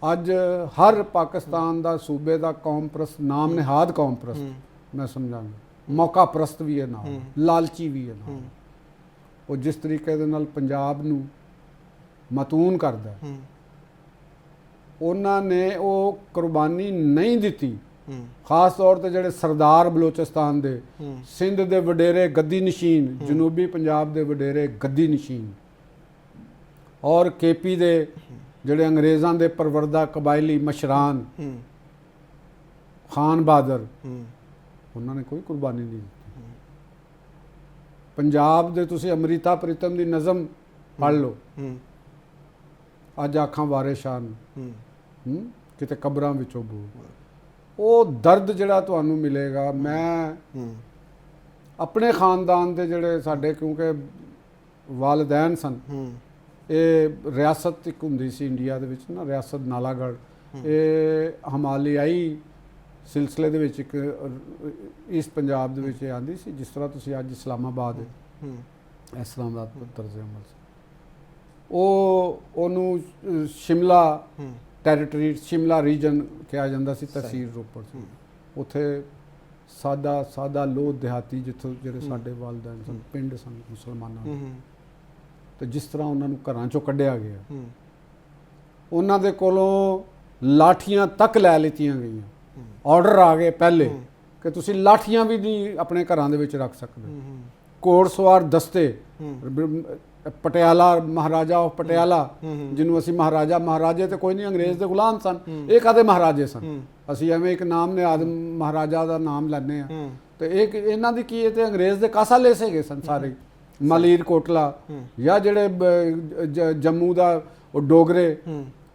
ਅੱਜ ਹਰ ਪਾਕਿਸਤਾਨ ਦਾ ਸੂਬੇ ਦਾ ਕੌਮ ਪ੍ਰਸਤ, ਨਾਮ ਨਿਹਾਦ ਕੌਮ ਪ੍ਰਸਤ ਮੈਂ ਸਮਝਾਂਗਾ, ਮੌਕਾ ਪ੍ਰਸਤ ਵੀ ਹੈ ਨਾਲ, ਲਾਲਚੀ ਵੀ ਹੈ ਨਾਲ। ਉਹ ਜਿਸ ਤਰੀਕੇ ਦੇ ਨਾਲ ਪੰਜਾਬ ਨੂੰ ਮਤੂਨ ਕਰਦਾ, ਉਹਨਾਂ ਨੇ ਉਹ ਕੁਰਬਾਨੀ ਨਹੀਂ ਦਿੱਤੀ। ਖਾਸ ਤੌਰ ਤੇ ਜਿਹੜੇ ਸਰਦਾਰ ਬਲੋਚਿਸਤਾਨ ਦੇ, ਸਿੰਧ ਦੇ ਵਡੇਰੇ ਗੱਦੀ ਨਸ਼ੀਨ, ਜਨੂਬੀ ਪੰਜਾਬ ਦੇ ਵਡੇਰੇ ਗੱਦੀ ਨਸ਼ੀਨ, ਔਰ ਕੇਪੀ ਦੇ ਜਿਹੜੇ ਅੰਗਰੇਜ਼ਾਂ ਦੇ ਪਰਵਰਦਾ ਕਬਾਇਲੀ ਮਸ਼ਰਾਨ, ਖਾਨ ਬਹਾਦਰ, ਉਹਨਾਂ ਨੇ ਕੋਈ ਕੁਰਬਾਨੀ ਨਹੀਂ ਦਿੱਤੀ। ਪੰਜਾਬ ਦੇ ਤੁਸੀਂ ਅੰਮ੍ਰਿਤਾ ਪ੍ਰੀਤਮ ਦੀ ਨਜ਼ਮ ਪੜ੍ਹ ਲਓ, ਅੱਜ ਆਖਾਂ ਵਾਰਿਸ਼ਾਨ ਕਿਤੇ ਕਬਰਾਂ ਵਿੱਚੋਂ ਬੂ, ਉਹ ਦਰਦ ਜਿਹੜਾ ਤੁਹਾਨੂੰ ਮਿਲੇਗਾ। ਮੈਂ ਆਪਣੇ ਖਾਨਦਾਨ ਦੇ ਜਿਹੜੇ ਸਾਡੇ, ਕਿਉਂਕਿ ਵਾਲਿदैन ਸਨ, ਇਹ ਰਿਆਸਤ ਇੱਕ ਹੁੰਦੀ ਸੀ ਇੰਡੀਆ ਦੇ ਵਿੱਚ ਨਾ, ਰਿਆਸਤ ਨਾਲਾਗੜ੍ਹ, ਇਹ ਹਿਮਾਲਿਆਈ ਸਿਲਸਿਲੇ ਦੇ ਵਿੱਚ ਇੱਕ ਈਸਟ ਪੰਜਾਬ ਦੇ ਵਿੱਚ ਆਉਂਦੀ ਸੀ, ਜਿਸ ਤਰ੍ਹਾਂ ਤੁਸੀਂ ਅੱਜ ਇਸਲਾਮਾਬਾਦ ਇਸ ਤਰ੍ਹਾਂ ਦਾ ਤਰਜ਼ ਅਮਲ ਸੀ। ਉਹਨੂੰ ਸ਼ਿਮਲਾ ਟੈਰੀਟਰੀ, ਸ਼ਿਮਲਾ ਰੀਜਨ ਕਿਹਾ ਜਾਂਦਾ ਸੀ, ਤਹਿਸੀਲ ਰੋਪੜ ਸੀ। ਉੱਥੇ ਸਾਦਾ ਲੋਹ ਦਿਹਾਤੀ, ਜਿੱਥੋਂ ਜਿਹੜੇ ਸਾਡੇ ਵਾਲਿदैन ਸਨ, ਪਿੰਡ ਸਨ ਮੁਸਲਮਾਨਾਂ ਦੇ, ਤੇ ਜਿਸ ਤਰ੍ਹਾਂ ਉਹਨਾਂ ਨੂੰ ਘਰਾਂ ਚੋਂ ਕੱਢਿਆ ਗਿਆ, ਉਹਨਾਂ ਦੇ ਕੋਲੋਂ ਲਾਠੀਆਂ ਤੱਕ ਲੈ ਲਿੱਤੀਆਂ ਗਈਆਂ। ਆਰਡਰ ਆ ਗਏ ਪਹਿਲੇ ਕਿ ਤੁਸੀਂ ਲਾਠੀਆਂ ਵੀ ਨਹੀਂ ਆਪਣੇ ਘਰਾਂ ਦੇ ਵਿੱਚ ਰੱਖ ਸਕਦੇ। ਘੋੜਸਵਾਰ ਦਸਤੇ, ਪਟਿਆਲਾ, ਮਹਾਰਾਜਾ ਆਫ ਪਟਿਆਲਾ, ਜਿਹਨੂੰ ਅਸੀਂ ਮਹਾਰਾਜੇ ਤੇ ਕੋਈ ਨਹੀਂ, ਅੰਗਰੇਜ਼ ਦੇ ਗੁਲਾਮ ਸਨ, ਇਹ ਕਾਦੇ ਮਹਾਰਾਜੇ ਸਨ। ਅਸੀਂ ਐਵੇਂ ਇੱਕ ਨਾਮ ਨੇ ਆਦਮ ਮਹਾਰਾਜਾ ਦਾ ਨਾਮ ਲੈਂਦੇ ਆ, ਤੇ ਇਹ ਇਹਨਾਂ ਦੀ ਕੀ ਹੈ, ਤੇ ਅੰਗਰੇਜ਼ ਦੇ ਕਾਸਾ ਲੈ ਸਕੇ ਸਨ ਸਾਰੇ। ਮਲੀਰ ਕੋਟਲਾ ਜਾਂ ਜਿਹੜੇ ਜੰਮੂ ਦਾ ਉਹ ਡੋਗਰੇ,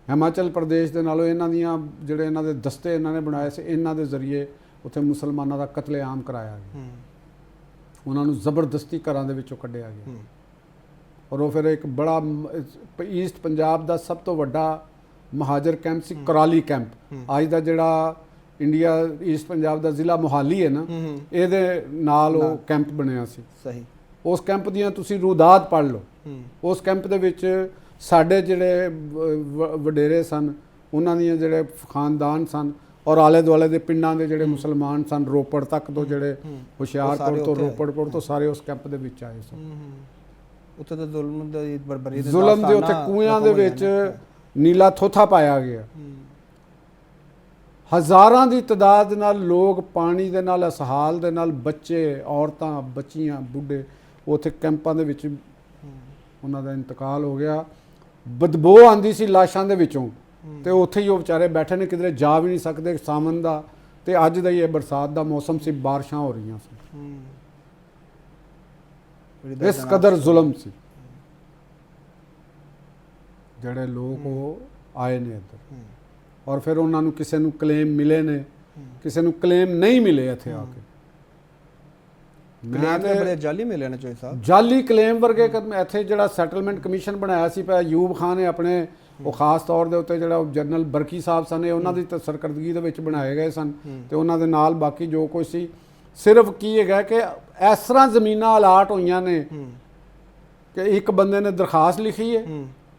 ਹਿਮਾਚਲ ਪ੍ਰਦੇਸ਼ ਦੇ ਨਾਲੋਂ ਇਹਨਾਂ ਦੀਆਂ ਜਿਹੜੇ ਇਹਨਾਂ ਦੇ ਦਸਤੇ ਇਹਨਾਂ ਨੇ ਬਣਾਏ ਸੀ, ਇਹਨਾਂ ਦੇ ਜ਼ਰੀਏ ਉੱਥੇ ਮੁਸਲਮਾਨਾਂ ਦਾ ਕਤਲੇਆਮ ਕਰਾਇਆ ਗਿਆ, ਉਹਨਾਂ ਨੂੰ ਜ਼ਬਰਦਸਤੀ ਘਰਾਂ ਦੇ ਵਿੱਚੋਂ ਕੱਢਿਆ ਗਿਆ। ਔਰ ਉਹ ਫਿਰ ਇੱਕ ਬੜਾ ਈਸਟ ਪੰਜਾਬ ਦਾ ਸਭ ਤੋਂ ਵੱਡਾ ਮਹਾਜਰ ਕੈਂਪ ਸੀ, ਕੁਰਾਲੀ ਕੈਂਪ। ਅੱਜ ਦਾ ਜਿਹੜਾ ਇੰਡੀਆ ਈਸਟ ਪੰਜਾਬ ਦਾ ਜ਼ਿਲ੍ਹਾ ਮੋਹਾਲੀ ਹੈ ਨਾ, ਇਹਦੇ ਨਾਲ ਉਹ ਕੈਂਪ ਬਣਿਆ ਸੀ। ਸਹੀ। ਉਸ ਕੈਂਪ ਦੀਆਂ ਤੁਸੀਂ ਰੂਦਾਤ ਪੜ੍ਹ ਲਓ। ਉਸ ਕੈਂਪ ਦੇ ਵਿੱਚ ਸਾਡੇ ਜਿਹੜੇ ਵਡੇਰੇ ਸਨ, ਉਹਨਾਂ ਦੀਆਂ ਜਿਹੜੇ ਖਾਨਦਾਨ ਸਨ, ਔਰ ਆਲੇ ਦੁਆਲੇ ਦੇ ਪਿੰਡਾਂ ਦੇ ਜਿਹੜੇ ਮੁਸਲਮਾਨ ਸਨ, ਰੋਪੜ ਤੱਕ ਤੋਂ, ਜਿਹੜੇ ਹੁਸ਼ਿਆਰਪੁਰ ਤੋਂ, ਰੋਪੜਪੁਰ ਤੋਂ, ਸਾਰੇ ਉਸ ਕੈਂਪ ਦੇ ਵਿੱਚ ਆਏ ਸਨ। ਉੱਥੇ ਤਾਂ ਜ਼ੁਲਮ ਦੀ ਬਰਬਰੀ ਦੇ ਜ਼ੁਲਮ ਦੇ ਉੱਥੇ ਕੂਇਆਂ ਦੇ ਵਿੱਚ ਨੀਲਾ ਥੋਥਾ ਪਾਇਆ ਗਿਆ। ਹਜ਼ਾਰਾਂ ਦੀ ਤਦਾਦ ਨਾਲ ਲੋਕ ਪਾਣੀ ਦੇ ਨਾਲ, ਅਸਹਾਲ ਦੇ ਨਾਲ, ਬੱਚੇ, ਔਰਤਾਂ, ਬੱਚੀਆਂ, ਬੁੱਢੇ ਉੱਥੇ ਕੈਂਪਾਂ ਦੇ ਵਿੱਚ ਉਹਨਾਂ ਦਾ ਇੰਤਕਾਲ ਹੋ ਗਿਆ। ਬਦਬੂ ਆਂਦੀ ਸੀ ਲਾਸ਼ਾਂ ਦੇ ਵਿੱਚੋਂ, ਤੇ ਉੱਥੇ ਹੀ ਉਹ ਵਿਚਾਰੇ ਬੈਠੇ ਨੇ, ਕਿਧਰੇ ਜਾ ਵੀ ਨਹੀਂ ਸਕਦੇ। ਸਾਵਣ ਦਾ ਤੇ ਅੱਜ ਦਾ ਹੀ ਇਹ ਬਰਸਾਤ ਦਾ ਮੌਸਮ ਸੀ, ਬਾਰਿਸ਼ਾਂ ਹੋ ਰਹੀਆਂ ਸੀ। ਇਸ ਕਦਰ ਜ਼ੁਲਮ ਸੀ। ਜਿਹੜੇ ਲੋਕ ਉਹ ਆਏ ਨੇ ਇੱਧਰ, ਔਰ ਫਿਰ ਉਹਨਾਂ ਨੂੰ ਕਿਸੇ ਨੂੰ ਕਲੇਮ ਮਿਲੇ ਨੇ, ਕਿਸੇ ਨੂੰ ਕਲੇਮ ਨਹੀਂ ਮਿਲੇ। ਇੱਥੇ ਆ ਕੇ ਮੈਂ ਤੇ ਬੜੇ ਜਾਲੀ ਮਿਲੇ ਨੇ ਚੋਈ ਸਾਹਿਬ, ਜਾਲੀ ਕਲੇਮ ਵਰਗੇ। ਇੱਥੇ ਜਿਹੜਾ ਸੈਟਲਮੈਂਟ ਕਮਿਸ਼ਨ ਬਣਾਇਆ ਸੀ, ਅਯੂਬ ਖਾਨ ਨੇ ਆਪਣੇ ਉਹ ਖਾਸ ਤੌਰ ਦੇ ਉੱਤੇ ਜਿਹੜਾ ਜਨਰਲ ਬਰਕੀ ਸਾਹਿਬ ਸਨ, ਇਹ ਉਹਨਾਂ ਦੀ ਸਰਕਰਦਗੀ ਦੇ ਵਿੱਚ ਬਣਾਏ ਗਏ ਸਨ ਤੇ ਉਹਨਾਂ ਦੇ ਨਾਲ ਬਾਕੀ ਜੋ ਕੁਝ ਸੀ। ਸਿਰਫ ਕੀ ਹੈਗਾ ਕਿ ਇਸ ਤਰ੍ਹਾਂ ਜ਼ਮੀਨਾਂ ਅਲਾਟ ਹੋਈਆਂ ਨੇ ਕਿ ਇੱਕ ਬੰਦੇ ਨੇ ਦਰਖਾਸਤ ਲਿਖੀ ਹੈ,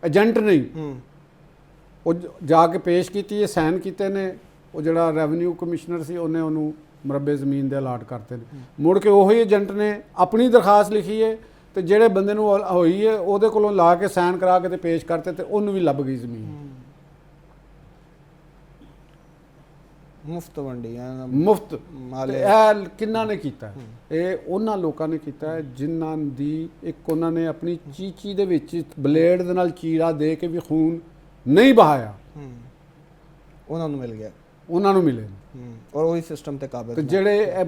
ਏਜੰਟ ਨਹੀਂ, ਉਹ ਜਾ ਕੇ ਪੇਸ਼ ਕੀਤੀ ਹੈ, ਸਾਈਨ ਕੀਤੇ ਨੇ, ਉਹ ਜਿਹੜਾ ਰੈਵਨਿਊ ਕਮਿਸ਼ਨਰ ਸੀ ਉਹਨੇ ਉਹਨੂੰ ਮਰਬੇ ਜ਼ਮੀਨ ਦੇ ਅਲਾਟ ਕਰਤੇ ਨੇ। ਮੁੜ ਕੇ ਉਹੀ ਏਜੰਟ ਨੇ ਆਪਣੀ ਦਰਖਾਸਤ ਲਿਖੀ ਹੈ ਤੇ ਜਿਹੜੇ ਬੰਦੇ ਨੂੰ ਹੋਈ ਹੈ ਉਹਦੇ ਕੋਲੋਂ ਲਾ ਕੇ ਸਾਈਨ ਕਰਾ ਕੇ ਤੇ ਪੇਸ਼ ਕਰਤੇ ਤੇ ਉਹਨੂੰ ਵੀ ਲੱਭ ਗਈ ਜ਼ਮੀਨ। ਮੁਫਤ ਵੰਡੀਆਂ, ਮੁਫਤ। ਇਹ ਕਿੰਨਾ ਨੇ ਕੀਤਾ? ਇਹ ਉਹਨਾਂ ਲੋਕਾਂ ਨੇ ਕੀਤਾ ਹੈ ਜਿਨ੍ਹਾਂ ਦੀ ਇੱਕ ਉਹਨਾਂ ਨੇ ਆਪਣੀ ਚੀਚੀ ਦੇ ਵਿੱਚ ਬਲੇਡ ਦੇ ਨਾਲ ਚੀਰਾ ਦੇ ਕੇ ਵੀ ਖੂਨ ਨਹੀਂ ਬਹਾਇਆ, ਉਹਨਾਂ ਨੂੰ ਮਿਲ ਗਿਆ, ਉਹਨਾਂ ਨੂੰ ਮਿਲੇ। ਔਰ ਉਹੀ ਸਿਸਟਮ ਤੇ ਕਾਬਿਲ ਤੇ ਜਿਹੜੇ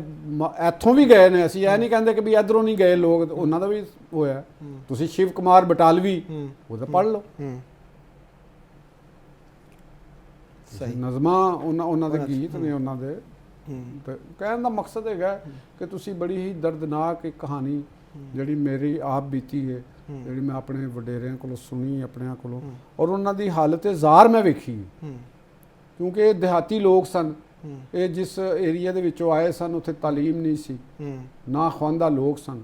ਇੱਥੋਂ ਵੀ ਗਏ ਨੇ, ਅਸੀਂ ਇਹ ਨਹੀਂ ਕਹਿੰਦੇ ਕਿ ਵੀ ਇਧਰੋਂ ਨਹੀਂ ਗਏ ਲੋਕ, ਉਹਨਾਂ ਦਾ ਵੀ ਹੋਇਆ। ਤੁਸੀਂ ਸ਼ਿਵ ਕੁਮਾਰ ਬਟਾਲਵੀ ਉਹਦਾ ਪੜ੍ਹ ਲਓ, ਸਹੀ ਨਜ਼ਮਾਂ ਉਹਨਾਂ ਦੇ ਗੀਤ ਨੇ ਉਹਨਾਂ ਦੇ। ਤੇ ਕਹਿਣ ਦਾ ਮਕਸਦ ਹੈਗਾ ਕਿ ਤੁਸੀਂ ਬੜੀ ਹੀ ਦਰਦਨਾਕ ਇੱਕ ਕਹਾਣੀ ਜਿਹੜੀ ਮੇਰੀ ਆਪ ਬੀਤੀ ਹੈ, ਜਿਹੜੀ ਮੈਂ ਆਪਣੇ ਵਡੇਰਿਆਂ ਕੋਲੋਂ ਸੁਣੀ, ਆਪਣਿਆਂ ਕੋਲੋਂ, ਔਰ ਉਹਨਾਂ ਦੀ ਹਾਲਤ ਜ਼ਾਰ ਮੈਂ ਵੇਖੀ, ਕਿਉਂਕਿ ਇਹ ਦਿਹਾਤੀ ਲੋਕ ਸਨ। ਇਹ ਜਿਸ ਏਰੀਆ ਦੇ ਵਿੱਚੋਂ ਆਏ ਸਨ ਉੱਥੇ ਤਾਲੀਮ ਨਹੀਂ ਸੀ, ਨਾ ਖਵਾਂਦਾ ਲੋਕ ਸਨ,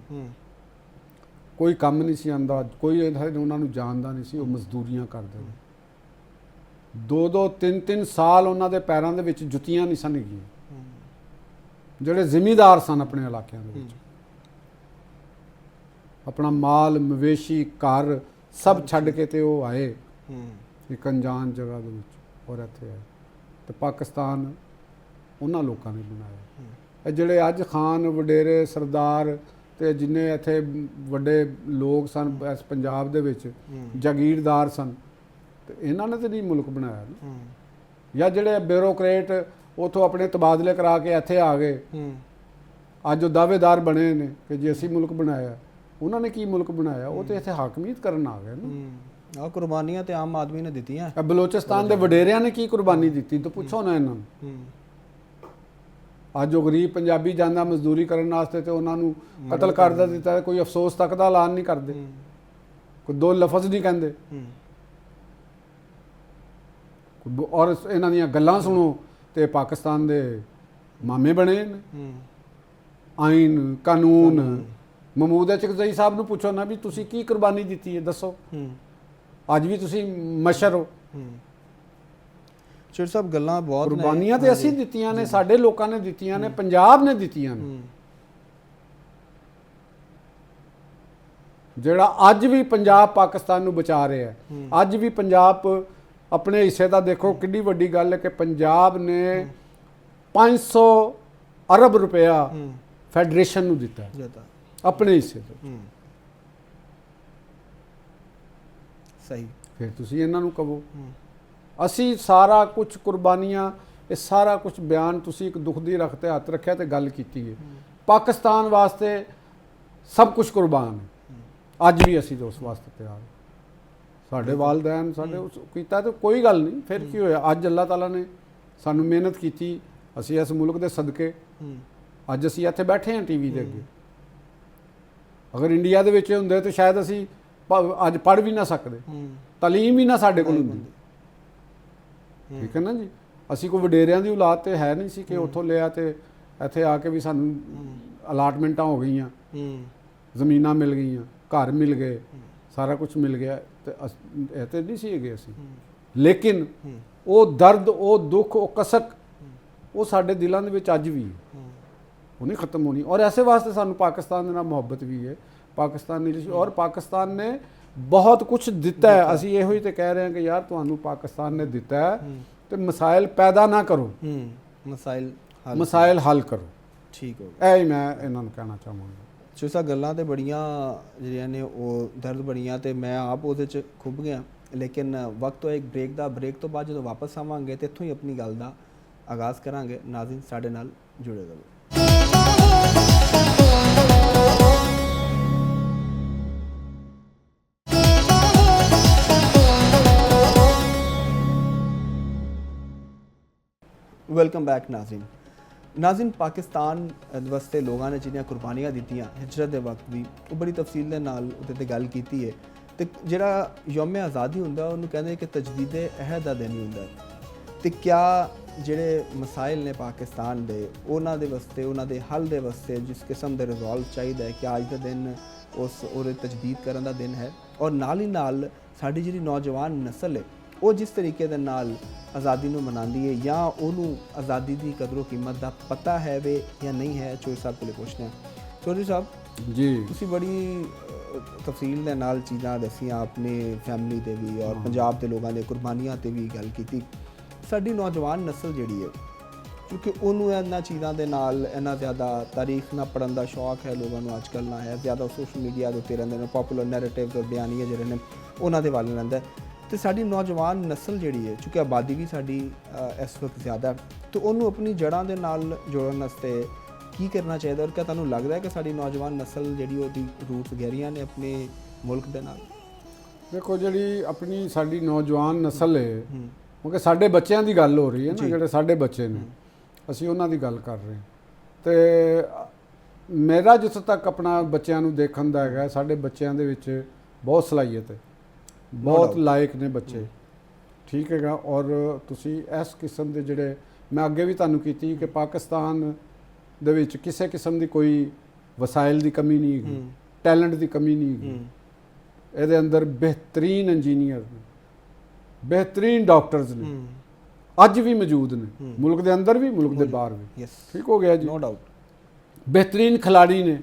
ਕੋਈ ਕੰਮ ਨਹੀਂ ਸੀ ਆਉਂਦਾ, ਕੋਈ ਉਹਨਾਂ ਨੂੰ ਜਾਣਦਾ ਨਹੀਂ ਸੀ, ਉਹ ਮਜ਼ਦੂਰੀਆਂ ਕਰਦੇ ਨੇ। 2-2 3-3 ਸਾਲ ਉਹਨਾਂ ਦੇ ਪੈਰਾਂ ਦੇ ਵਿੱਚ ਜੁੱਤੀਆਂ ਨਹੀਂ ਸਨ ਹੈਗੀਆਂ, ਜਿਹੜੇ ਜ਼ਿਮੀਂਦਾਰ ਸਨ ਆਪਣੇ ਇਲਾਕਿਆਂ ਦੇ ਵਿੱਚ। ਆਪਣਾ ਮਾਲ ਮਵੇਸ਼ੀ ਘਰ ਸਭ ਛੱਡ ਕੇ ਤੇ ਉਹ ਆਏ ਇੱਕ ਅਣਜਾਣ ਜਗ੍ਹਾ ਦੇ ਵਿੱਚ, ਔਰ ਇੱਥੇ ਆਏ ਤੇ ਪਾਕਿਸਤਾਨ ਉਹਨਾਂ ਲੋਕਾਂ ਨੇ ਬਣਾਇਆ। ਇਹ ਜਿਹੜੇ ਅੱਜ ਖਾਨ ਵਡੇਰੇ ਸਰਦਾਰ ਤੇ ਜਿੰਨੇ ਇੱਥੇ ਵੱਡੇ ਲੋਕ ਸਨ ਇਸ ਪੰਜਾਬ ਦੇ ਵਿੱਚ, ਜਾਗੀਰਦਾਰ ਸਨ, ਤੇ ਇਹਨਾਂ ਨੇ ਤਾਂ ਨਹੀਂ ਮੁਲਕ ਬਣਾਇਆ ਨਾ। ਜਾਂ ਜਿਹੜੇ ਬਿਊਰੋਕਰੇਟ ਉਥੋਂ ਆਪਣੇ ਤਬਾਦਲੇ ਕਰਾ ਕੇ ਇੱਥੇ ਆ ਗਏ, ਅੱਜ ਉਹ ਦਾਅਵੇਦਾਰ ਬਣੇ ਨੇ ਕਿ ਜੇ ਅਸੀਂ ਮੁਲਕ ਬਣਾਇਆ, ਉਹਨਾਂ ਨੇ ਕੀ ਮੁਲਕ ਬਣਾਇਆ? ਉਹ ਤੇ ਇੱਥੇ ਹਾਕਮੀਅਤ ਕਰਨ ਆ ਗਏ ਨਾ। ਆ ਕੁਰਬਾਨੀਆਂ ਤੇ ਆਮ ਆਦਮੀ ਨੇ ਦਿੱਤੀਆਂ। ਬਲੋਚਿਸਤਾਨ ਦੇ ਵਡੇਰਿਆਂ ਨੇ ਕੀ ਕੁਰਬਾਨੀ ਦਿੱਤੀ ਤਾਂ ਪੁੱਛੋ ਨਾ ਇਹਨਾਂ ਨੂੰ। ਅੱਜ ਉਹ ਗਰੀਬ ਪੰਜਾਬੀ ਜਾਂਦਾ ਮਜ਼ਦੂਰੀ ਕਰਨ ਵਾਸਤੇ ਤੇ ਉਹਨਾਂ ਨੂੰ ਕਤਲ ਕਰ ਦਿੱਤਾ, ਕੋਈ ਅਫਸੋਸ ਤੱਕ ਦਾ ਐਲਾਨ ਨਹੀਂ ਕਰਦੇ, ਕੋਈ ਦੋ ਲਫ਼ਜ਼ ਨਹੀਂ ਕਹਿੰਦੇ। ਔਰ ਇਹਨਾਂ ਦੀਆਂ ਗੱਲਾਂ ਸੁਣੋ ਤੇ ਪਾਕਿਸਤਾਨ ਦੇ ਮਾਮੇ ਬਣੇ ਨੇ। ਆਇਨ ਕਾਨੂੰਨ, ਮਹਿਮੂਦ ਚਕਜ਼ਈ ਸਾਹਿਬ ਨੂੰ ਪੁੱਛੋ ਨਾ ਵੀ ਤੁਸੀਂ ਕੀ ਕੁਰਬਾਨੀ ਦਿੱਤੀ ਹੈ, ਦੱਸੋ। ਅੱਜ ਵੀ ਤੁਸੀਂ ਮਸ਼ਰ ਹੋ। ਸ਼ੇਰ ਸਾਹਿਬ ਗੱਲਾਂ ਬਹੁਤ ਨੇ, ਕੁਰਬਾਨੀਆਂ ਤੇ ਅਸੀਂ ਦਿੱਤੀਆਂ ਨੇ, ਸਾਡੇ ਲੋਕਾਂ ਨੇ ਦਿੱਤੀਆਂ ਨੇ, ਪੰਜਾਬ ਨੇ ਦਿੱਤੀਆਂ ਨੇ। ਜਿਹੜਾ ਅੱਜ ਵੀ ਪੰਜਾਬ ਪਾਕਿਸਤਾਨ ਨੂੰ ਬਚਾ ਰਿਹਾ ਹੈ, ਅੱਜ ਵੀ ਪੰਜਾਬ ਆਪਣੇ ਹਿੱਸੇ ਦਾ ਦੇਖੋ ਕਿੰਨੀ ਵੱਡੀ ਗੱਲ ਹੈ ਕਿ ਪੰਜਾਬ ਨੇ 500 ਅਰਬ ਰੁਪਇਆ ਫੈਡਰੇਸ਼ਨ ਨੂੰ ਦਿੱਤਾ ਆਪਣੇ ਹਿੱਸੇ ਤੋਂ। ਸਹੀ। ਫਿਰ ਤੁਸੀਂ ਇਹਨਾਂ ਨੂੰ ਕਹੋ ਅਸੀਂ ਸਾਰਾ ਕੁਝ ਕੁਰਬਾਨੀਆਂ, ਇਹ ਸਾਰਾ ਕੁਝ ਬਿਆਨ ਤੁਸੀਂ ਇੱਕ ਦੁੱਖ ਦੀ ਰਖ ਤੇ ਹੱਥ ਰੱਖਿਆ ਤੇ ਗੱਲ ਕੀਤੀ ਹੈ। ਪਾਕਿਸਤਾਨ ਵਾਸਤੇ ਸਭ ਕੁਝ ਕੁਰਬਾਨ ਹੈ, ਅੱਜ ਵੀ ਅਸੀਂ ਉਸ ਵਾਸਤੇ ਤਿਆਰ। ਸਾਡੇ ਵਾਲਦੈਨ ਸਾਡੇ ਉਸ ਕੀਤਾ ਤੇ ਕੋਈ ਗੱਲ ਨਹੀਂ, ਫਿਰ ਕੀ ਹੋਇਆ? ਅੱਜ ਅੱਲਾਹ ਤਾਲਾ ਨੇ ਸਾਨੂੰ ਮਿਹਨਤ ਕੀਤੀ, ਅਸੀਂ ਇਸ ਮੁਲਕ ਦੇ ਸਦਕੇ ਅੱਜ ਅਸੀਂ ਇੱਥੇ ਬੈਠੇ ਹਾਂ ਟੀਵੀ ਦੇ ਅੱਗੇ। ਅਗਰ ਇੰਡੀਆ ਦੇ ਵਿੱਚ ਹੁੰਦੇ ਤਾਂ ਸ਼ਾਇਦ ਅਸੀਂ ਅੱਜ ਪੜ੍ਹ ਵੀ ਨਾ ਸਕਦੇ, ਤਾਲੀਮ ਵੀ ਨਾ ਸਾਡੇ ਕੋਲ ਹੁੰਦੀ। ਠੀਕ ਹੈ ਨਾ ਜੀ। ਅਸੀਂ ਕੋਈ ਵਡੇਰਿਆਂ ਦੀ ਔਲਾਦ ਤੇ ਹੈ ਨਹੀਂ ਸੀ ਕਿ ਉੱਥੋਂ ਲਿਆ ਤੇ ਇੱਥੇ ਆ ਕੇ ਵੀ ਸਾਨੂੰ ਅਲਾਟਮੈਂਟਾਂ ਹੋ ਗਈਆਂ, ਜ਼ਮੀਨਾਂ ਮਿਲ ਗਈਆਂ, ਘਰ ਮਿਲ ਗਏ, ਸਾਰਾ ਕੁਝ ਮਿਲ ਗਿਆ ਤੇ ਇਹ ਤੇ ਨਹੀਂ ਸੀ ਹੈਗੇ ਅਸੀਂ। ਲੇਕਿਨ ਉਹ ਦਰਦ, ਉਹ ਦੁੱਖ, ਉਹ ਕਸਕ, ਉਹ ਸਾਡੇ ਦਿਲਾਂ ਦੇ ਵਿੱਚ ਅੱਜ ਵੀ ਹੈ, ਉਹ ਨਹੀਂ ਖਤਮ ਹੋਣੀ। ਔਰ ਐਸੇ ਵਾਸਤੇ ਸਾਨੂੰ ਪਾਕਿਸਤਾਨ ਦੇ ਨਾਲ ਮੁਹੱਬਤ ਵੀ ਹੈ। ਪਾਕਿਸਤਾਨ ਨੇ ਔਰ ਪਾਕਿਸਤਾਨ ਨੇ ਬਹੁਤ ਕੁਝ ਦਿੱਤਾ ਹੈ। ਅਸੀਂ ਇਹੋ ਹੀ ਤੇ ਕਹਿ ਰਹੇ ਹਾਂ ਕਿ ਯਾਰ ਤੁਹਾਨੂੰ ਪਾਕਿਸਤਾਨ ਨੇ ਦਿੱਤਾ ਹੈ ਤੇ ਮਸਾਇਲ ਪੈਦਾ ਨਾ ਕਰੋ, ਮਸਾਇਲ ਹੱਲ ਕਰੋ। ਠੀਕ ਹੋ ਗਿਆ, ਇਹ ਹੀ ਮੈਂ ਇਹਨਾਂ ਨੂੰ ਕਹਿਣਾ ਚਾਹਾਂਗਾ। ਸੋ ਗੱਲਾਂ ਤੇ ਬੜੀਆਂ ਜਿਹੜੀਆਂ ਨੇ ਉਹ ਦਰਦ ਬੜੀਆਂ ਤੇ ਮੈਂ ਆਪ ਉਹਦੇ 'ਚ ਖੁੱਭ ਗਿਆ। ਲੇਕਿਨ ਵਕਤ ਹੋਇਆ ਇੱਕ ਬ੍ਰੇਕ ਦਾ। ਬ੍ਰੇਕ ਤੋਂ ਬਾਅਦ ਜਦੋਂ ਵਾਪਸ ਆਵਾਂਗੇ ਤੇ ਇੱਥੋਂ ਹੀ ਆਪਣੀ ਗੱਲ ਦਾ ਆਗਾਜ਼ ਕਰਾਂਗੇ। ਨਾਜ਼ਰੀਨ ਸਾਡੇ ਨਾਲ ਜੁੜੇ ਰਹੋ। Welcome back Nazreen. ਪਾਕਿਸਤਾਨ ਵਾਸਤੇ ਲੋਕਾਂ ਨੇ ਜਿਹੜੀਆਂ ਕੁਰਬਾਨੀਆਂ ਦਿੱਤੀਆਂ ਹਿਜਰਤ ਦੇ ਵਕਤ ਵੀ, ਉਹ ਬੜੀ ਤਫਸੀਲ ਦੇ ਨਾਲ ਉਹਦੇ 'ਤੇ ਗੱਲ ਕੀਤੀ ਹੈ। ਤੇ ਜਿਹੜਾ ਯੌਮ ਆਜ਼ਾਦੀ ਹੁੰਦਾ ਉਹਨੂੰ ਕਹਿੰਦੇ ਕਿ ਤਜਦੀਦ ਅਹਿਦ ਦਾ ਦਿਨ ਹੀ ਹੁੰਦਾ। ਤੇ ਕਿਆ ਜਿਹੜੇ ਮਸਾਇਲ ਨੇ ਪਾਕਿਸਤਾਨ ਦੇ, ਉਹਨਾਂ ਦੇ ਵਾਸਤੇ, ਉਹਨਾਂ ਦੇ ਹੱਲ ਦੇ ਵਾਸਤੇ ਜਿਸ ਕਿਸਮ ਦੇ ਰਿਜ਼ੋਲਵ ਚਾਹੀਦਾ ਹੈ ਕਿ ਅੱਜ ਦਾ ਦਿਨ ਉਹਦੇ ਤਜਦੀਦ ਕਰਨ ਦਾ ਦਿਨ ਹੈ। ਔਰ ਨਾਲ ਹੀ ਨਾਲ ਸਾਡੀ ਜਿਹੜੀ ਨੌਜਵਾਨ ਨਸਲ ਹੈ ਉਹ ਜਿਸ ਤਰੀਕੇ ਦੇ ਨਾਲ ਆਜ਼ਾਦੀ ਨੂੰ ਮਨਾਉਂਦੀ ਹੈ, ਜਾਂ ਉਹਨੂੰ ਆਜ਼ਾਦੀ ਦੀ ਕਦਰੋ ਕੀਮਤ ਦਾ ਪਤਾ ਹੈ ਵੇ ਜਾਂ ਨਹੀਂ ਹੈ, ਚੌਧਰੀ ਸਾਹਿਬ ਕੋਲ ਪੁੱਛਦੇ ਹਾਂ। ਚੌਧਰੀ ਸਾਹਿਬ ਜੀ, ਤੁਸੀਂ ਬੜੀ ਤਫਸੀਲ ਦੇ ਨਾਲ ਚੀਜ਼ਾਂ ਦੱਸੀਆਂ, ਆਪਣੀ ਫੈਮਿਲੀ ਤੇ ਵੀ ਔਰ ਪੰਜਾਬ ਦੇ ਲੋਕਾਂ ਦੇ ਕੁਰਬਾਨੀਆਂ ਤੇ ਵੀ ਗੱਲ ਕੀਤੀ। ਸਾਡੀ ਨੌਜਵਾਨ ਨਸਲ ਜਿਹੜੀ ਹੈ, ਕਿਉਂਕਿ ਉਹਨੂੰ ਇਹਨਾਂ ਚੀਜ਼ਾਂ ਦੇ ਨਾਲ ਇੰਨਾ ਜ਼ਿਆਦਾ ਤਾਰੀਖ ਨਾ ਪੜ੍ਹਨ ਦਾ ਸ਼ੌਕ ਹੈ ਲੋਕਾਂ ਨੂੰ ਅੱਜ ਕੱਲ੍ਹ ਨਾ ਹੈ, ਜ਼ਿਆਦਾ ਸੋਸ਼ਲ ਮੀਡੀਆ ਦੇ ਉੱਤੇ ਰਹਿੰਦੇ ਨੇ, ਪੋਪੂਲਰ ਨੈਰੇਟਿਵਸ ਔਰ ਬਿਆਨੀਏ ਜਿਹੜੇ ਨੇ ਉਹਨਾਂ ਦੇ ਵੱਲ ਰਹਿੰਦਾ। ਤੇ ਸਾਡੀ ਨੌਜਵਾਨ ਨਸਲ ਜਿਹੜੀ ਹੈ, ਕਿਉਂਕਿ ਆਬਾਦੀ ਵੀ ਸਾਡੀ ਇਸ ਵਕਤ ਜ਼ਿਆਦਾ, ਤੇ ਉਹਨੂੰ ਆਪਣੀ ਜੜ੍ਹਾਂ ਦੇ ਨਾਲ ਜੋੜਨ ਵਾਸਤੇ ਕੀ ਕਰਨਾ ਚਾਹੀਦਾ? ਔਰ ਕਿਆ ਤੁਹਾਨੂੰ ਲੱਗਦਾ ਹੈ ਕਿ ਸਾਡੀ ਨੌਜਵਾਨ ਨਸਲ ਜਿਹੜੀ ਉਹਦੀ ਰੂਟਸ ਗਹਿਰੀਆਂ ਨੇ ਆਪਣੇ ਮੁਲਕ ਦੇ ਨਾਲ? ਦੇਖੋ, ਜਿਹੜੀ ਆਪਣੀ ਸਾਡੀ ਨੌਜਵਾਨ ਨਸਲ ਹੈ, ਕਿਉਂਕਿ ਸਾਡੇ ਬੱਚਿਆਂ ਦੀ ਗੱਲ ਹੋ ਰਹੀ ਹੈ ਨਾ, ਜਿਹੜੇ ਸਾਡੇ ਬੱਚੇ ਨੇ, ਅਸੀਂ ਉਹਨਾਂ ਦੀ ਗੱਲ ਕਰ ਰਹੇ ਹਾਂ। ਤੇ ਮੇਰਾ ਜਿੱਥੋਂ ਤੱਕ ਆਪਣਾ ਬੱਚਿਆਂ ਨੂੰ ਦੇਖਣ ਦਾ ਹੈਗਾ, ਸਾਡੇ ਬੱਚਿਆਂ ਦੇ ਵਿੱਚ ਬਹੁਤ ਸਲਾਹੀਅਤ ਹੈ, ਬਹੁਤ ਲਾਇਕ ਨੇ ਬੱਚੇ, ਠੀਕ ਹੈਗਾ। ਔਰ ਤੁਸੀਂ ਇਸ ਕਿਸਮ ਦੇ ਜਿਹੜੇ, ਮੈਂ ਅੱਗੇ ਵੀ ਤੁਹਾਨੂੰ ਕੀਤੀ ਕਿ ਪਾਕਿਸਤਾਨ ਦੇ ਵਿੱਚ ਕਿਸੇ ਕਿਸਮ ਦੀ ਕੋਈ ਵਸਾਇਲ ਦੀ ਕਮੀ ਨਹੀਂ ਹੈਗੀ, ਟੈਲੈਂਟ ਦੀ ਕਮੀ ਨਹੀਂ ਹੈਗੀ। ਇਹਦੇ ਅੰਦਰ ਬਿਹਤਰੀਨ ਇੰਜੀਨੀਅਰ ਨੇ, ਬਿਹਤਰੀਨ ਡਾਕਟਰਸ ਨੇ, ਅੱਜ ਵੀ ਮੌਜੂਦ ਨੇ, ਮੁਲਕ ਦੇ ਅੰਦਰ ਵੀ, ਮੁਲਕ ਦੇ ਬਾਹਰ ਵੀ। ਠੀਕ ਹੋ ਗਿਆ ਜੀ, ਨੋ ਡਾਊਟ। ਬਿਹਤਰੀਨ ਖਿਲਾੜੀ ਨੇ,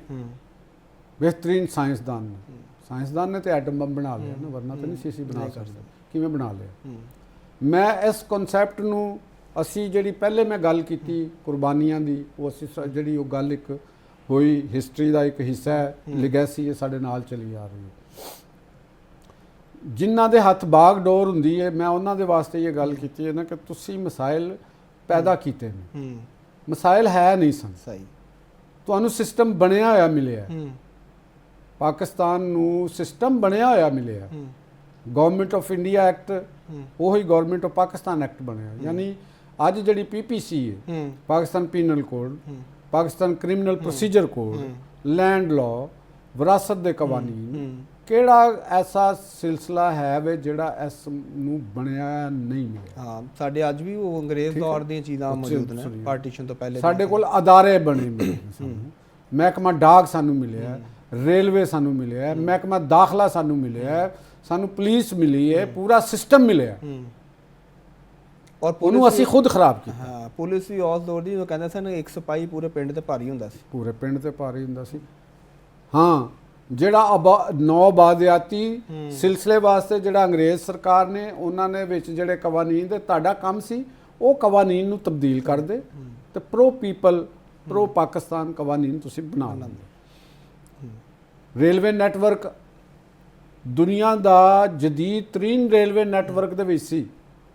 ਬਿਹਤਰੀਨ ਸਾਇੰਸਦਾਨ ਨੇ। ਸਾਇੰਸਦਾਨ ਨੇ ਤੇ ਐਟਮ ਬੰਬ ਬਣਾ ਲਿਆ ਨਾ, ਵਰਨਾ ਤਾਂ ਨਹੀਂ ਸੀ ਬਣਾ ਸਕਦੇ। ਕਿਵੇਂ ਬਣਾ ਲਿਆ? ਮੈਂ ਇਸ ਕਨਸੈਪਟ ਨੂੰ, ਅਸੀਂ ਜਿਹੜੀ ਪਹਿਲੇ ਮੈਂ ਗੱਲ ਕੀਤੀ ਕੁਰਬਾਨੀਆਂ ਦੀ, ਉਹ ਅਸੀਂ ਜਿਹੜੀ ਉਹ ਗੱਲ ਇੱਕ ਹੋਈ, ਹਿਸਟਰੀ ਦਾ ਇੱਕ ਹਿੱਸਾ ਹੈ, ਲੈਗੇਸੀ ਹੈ, ਸਾਡੇ ਨਾਲ ਚਲੀ ਆ ਰਹੀ ਹੈ। ਜਿਨ੍ਹਾਂ ਦੇ ਹੱਥ ਬਾਗ ਡੋਰ ਹੁੰਦੀ ਹੈ, ਮੈਂ ਉਹਨਾਂ ਦੇ ਵਾਸਤੇ ਇਹ ਗੱਲ ਕੀਤੀ ਹੈ ਨਾ ਕਿ ਤੁਸੀਂ ਮਸਾਇਲ ਪੈਦਾ ਕੀਤੇ ਨੇ, ਮਸਾਇਲ ਹੈ ਨਹੀਂ ਸਨ। ਸਹੀ, ਤੁਹਾਨੂੰ ਸਿਸਟਮ ਬਣਿਆ ਹੋਇਆ ਮਿਲਿਆ, ਪਾਕਿਸਤਾਨ ਨੂੰ ਸਿਸਟਮ ਬਣਿਆ ਹੋਇਆ ਮਿਲਿਆ। ਗਵਰਨਮੈਂਟ ਆਫ ਇੰਡੀਆ ਐਕਟ ਉਹੀ ਗਵਰਨਮੈਂਟ ਆਫ ਪਾਕਿਸਤਾਨ ਐਕਟ ਬਣਿਆ। ਯਾਨੀ ਅੱਜ ਜਿਹੜੀ ਪੀਪੀਸੀ ਹੈ, Pakistan penal code, Pakistan criminal procedure code, land law, ਵਿਰਾਸਤ ਦੇ ਕਾਨੂੰਨ, ਕਿਹੜਾ ਐਸਾ ਸਿਲਸਿਲਾ ਹੈ ਵੇ ਜਿਹੜਾ ਇਸ ਨੂੰ ਬਣਿਆ ਨਹੀਂ ਮਿਲਿਆ? ਹਾਂ, ਸਾਡੇ ਅੱਜ ਵੀ ਉਹ ਅੰਗਰੇਜ਼ ਦੌਰ ਦੀਆਂ ਚੀਜ਼ਾਂ ਮੌਜੂਦ ਨੇ, ਪਾਰਟੀਸ਼ਨ ਤੋਂ ਪਹਿਲੇ ਸਾਡੇ ਕੋਲ ਅਦਾਰੇ ਬਣੇ ਮਿਲੇ ਸਾਨੂੰ, ਮਹਿਕਮਾ ਡਾਕ ਸਾਨੂੰ ਮਿਲਿਆ, ਰੇਲਵੇ ਸਾਨੂੰ ਮਿਲਿਆ, ਮਹਿਕਮਾ ਦਾਖਲਾ ਸਾਨੂੰ ਮਿਲਿਆ, ਸਾਨੂੰ ਪੁਲਿਸ ਮਿਲੀ ਹੈ, ਪੂਰਾ ਸਿਸਟਮ ਮਿਲਿਆ। ਔਰ ਉਹਨੂੰ ਅਸੀਂ ਖੁਦ ਖਰਾਬ ਕੀਤਾ। ਹਾਂ, ਪੁਲਿਸ ਵੀ ਉਸ ਦੌਰ ਦੀ, ਉਹ ਕਹਿੰਦੇ ਸਨ ਇੱਕ ਸਿਪਾਹੀ ਪੂਰੇ ਪਿੰਡ ਤੇ ਭਾਰੀ ਹੁੰਦਾ ਸੀ, ਪੂਰੇ ਪਿੰਡ ਤੇ ਭਾਰੀ ਹੁੰਦਾ ਸੀ। ਹਾਂ, ਜਿਹੜਾ ਨੌਬਾਦਿਆਤੀ ਸਿਲਸਿਲੇ ਵਾਸਤੇ ਜਿਹੜਾ ਅੰਗਰੇਜ਼ ਸਰਕਾਰ ਨੇ, ਉਹਨਾਂ ਨੇ ਵਿੱਚ ਜਿਹੜੇ ਕਵਾਨੀਨ ਦੇ, ਤੁਹਾਡਾ ਕੰਮ ਸੀ ਉਹ ਕਵਾਨੀਨ ਨੂੰ ਤਬਦੀਲ ਕਰ ਦੇ ਤੇ ਪ੍ਰੋ ਪੀਪਲ, ਪ੍ਰੋ ਪਾਕਿਸਤਾਨ ਕਵਾਨੀਨ ਤੁਸੀਂ ਬਣਾ ਲੈਂਦੇ। ਰੇਲਵੇ ਨੈਟਵਰਕ ਦੁਨੀਆ ਦਾ ਜਦੀਦ ਤਰੀਨ ਰੇਲਵੇ ਨੈਟਵਰਕ ਦੇ ਵਿੱਚ ਸੀ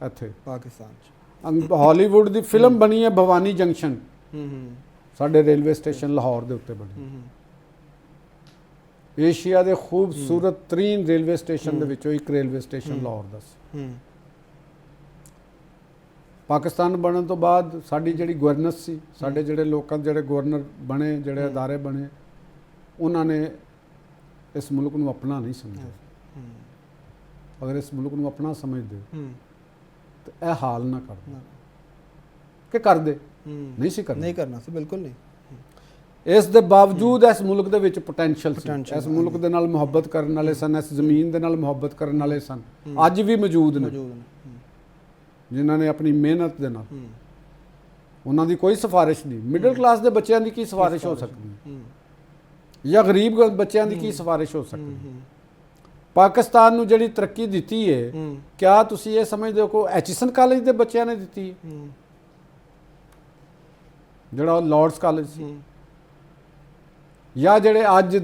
ਇੱਥੇ ਪਾਕਿਸਤਾਨ 'ਚ। ਹਾਲੀਵੁੱਡ ਦੀ ਫਿਲਮ ਬਣੀ ਹੈ ਭਵਾਨੀ ਜੰਕਸ਼ਨ, ਸਾਡੇ ਰੇਲਵੇ ਸਟੇਸ਼ਨ ਲਾਹੌਰ ਦੇ ਉੱਤੇ ਬਣੀ। ਏਸ਼ੀਆ ਦੇ ਖੂਬਸੂਰਤ ਤਰੀਨ ਰੇਲਵੇ ਸਟੇਸ਼ਨ ਦੇ ਵਿੱਚੋਂ ਇੱਕ ਰੇਲਵੇ ਸਟੇਸ਼ਨ ਲਾਹੌਰ ਦਾ ਸੀ। ਪਾਕਿਸਤਾਨ ਬਣਨ ਤੋਂ ਬਾਅਦ ਸਾਡੀ ਜਿਹੜੀ ਗਵਰਨੈਂਸ ਸੀ, ਸਾਡੇ ਜਿਹੜੇ ਲੋਕਾਂ ਜਿਹੜੇ ਗਵਰਨਰ ਬਣੇ, ਜਿਹੜੇ ਅਦਾਰੇ ਬਣੇ, ਉਹਨਾਂ ਨੇ ਇਸ ਮੁਲਕ ਨੂੰ ਆਪਣਾ ਨਹੀਂ ਸਮਝਿਆ। ਅਗਰ ਇਸ ਮੁਲਕ ਨੂੰ ਆਪਣਾ ਸਮਝਦੇ ਤਾਂ ਇਹ ਹਾਲ ਨਾ ਕਰਦੇ, ਕਿ ਕਰਦੇ ਨਹੀਂ ਸੀ ਕਰਨਾ, ਨਹੀਂ ਕਰਨਾ ਸੀ, ਬਿਲਕੁਲ ਨਹੀਂ। ਇਸ ਦੇ ਬਾਵਜੂਦ ਇਸ ਮੁਲਕ ਦੇ ਵਿੱਚ ਪੋਟੈਂਸ਼ੀਅਲ ਸੀ, ਇਸ ਮੁਲਕ ਦੇ ਨਾਲ ਮੁਹੱਬਤ ਕਰਨ ਵਾਲੇ ਸਨ, ਇਸ ਜ਼ਮੀਨ ਦੇ ਨਾਲ ਮੁਹੱਬਤ ਕਰਨ ਵਾਲੇ ਸਨ, ਅੱਜ ਵੀ ਮੌਜੂਦ ਨੇ, ਜਿਨ੍ਹਾਂ ਨੇ ਆਪਣੀ ਮਿਹਨਤ ਦੇ ਨਾਲ, ਉਹਨਾਂ ਦੀ ਕੋਈ ਸਿਫਾਰਿਸ਼ ਨਹੀਂ। ਮਿਡਲ ਕਲਾਸ ਦੇ ਬੱਚਿਆਂ ਦੀ ਕੀ ਸਿਫਾਰਿਸ਼ ਹੋ ਸਕਦੀ, ਜਾਂ ਗਰੀਬ ਬੱਚਿਆਂ ਦੀ ਕੀ ਸਿਫਾਰਿਸ਼ ਹੋ ਸਕਦੀ? ਪਾਕਿਸਤਾਨ ਨੂੰ ਜਿਹੜੀ ਤਰੱਕੀ ਦਿੱਤੀ ਹੈ, ਕਿਆ ਤੁਸੀਂ ਇਹ ਸਮਝਦੇ ਹੋ ਕਿ ਐਚੀਸਨ ਕਾਲਜ ਦੇ ਬੱਚਿਆਂ ਨੇ ਦਿੱਤੀ ਹੈ, ਜਿਹੜਾ ਲਾਰਡਸ ਕਾਲਜ ਸੀ, ਜਾਂ ਜਿਹੜੇ ਅੱਜ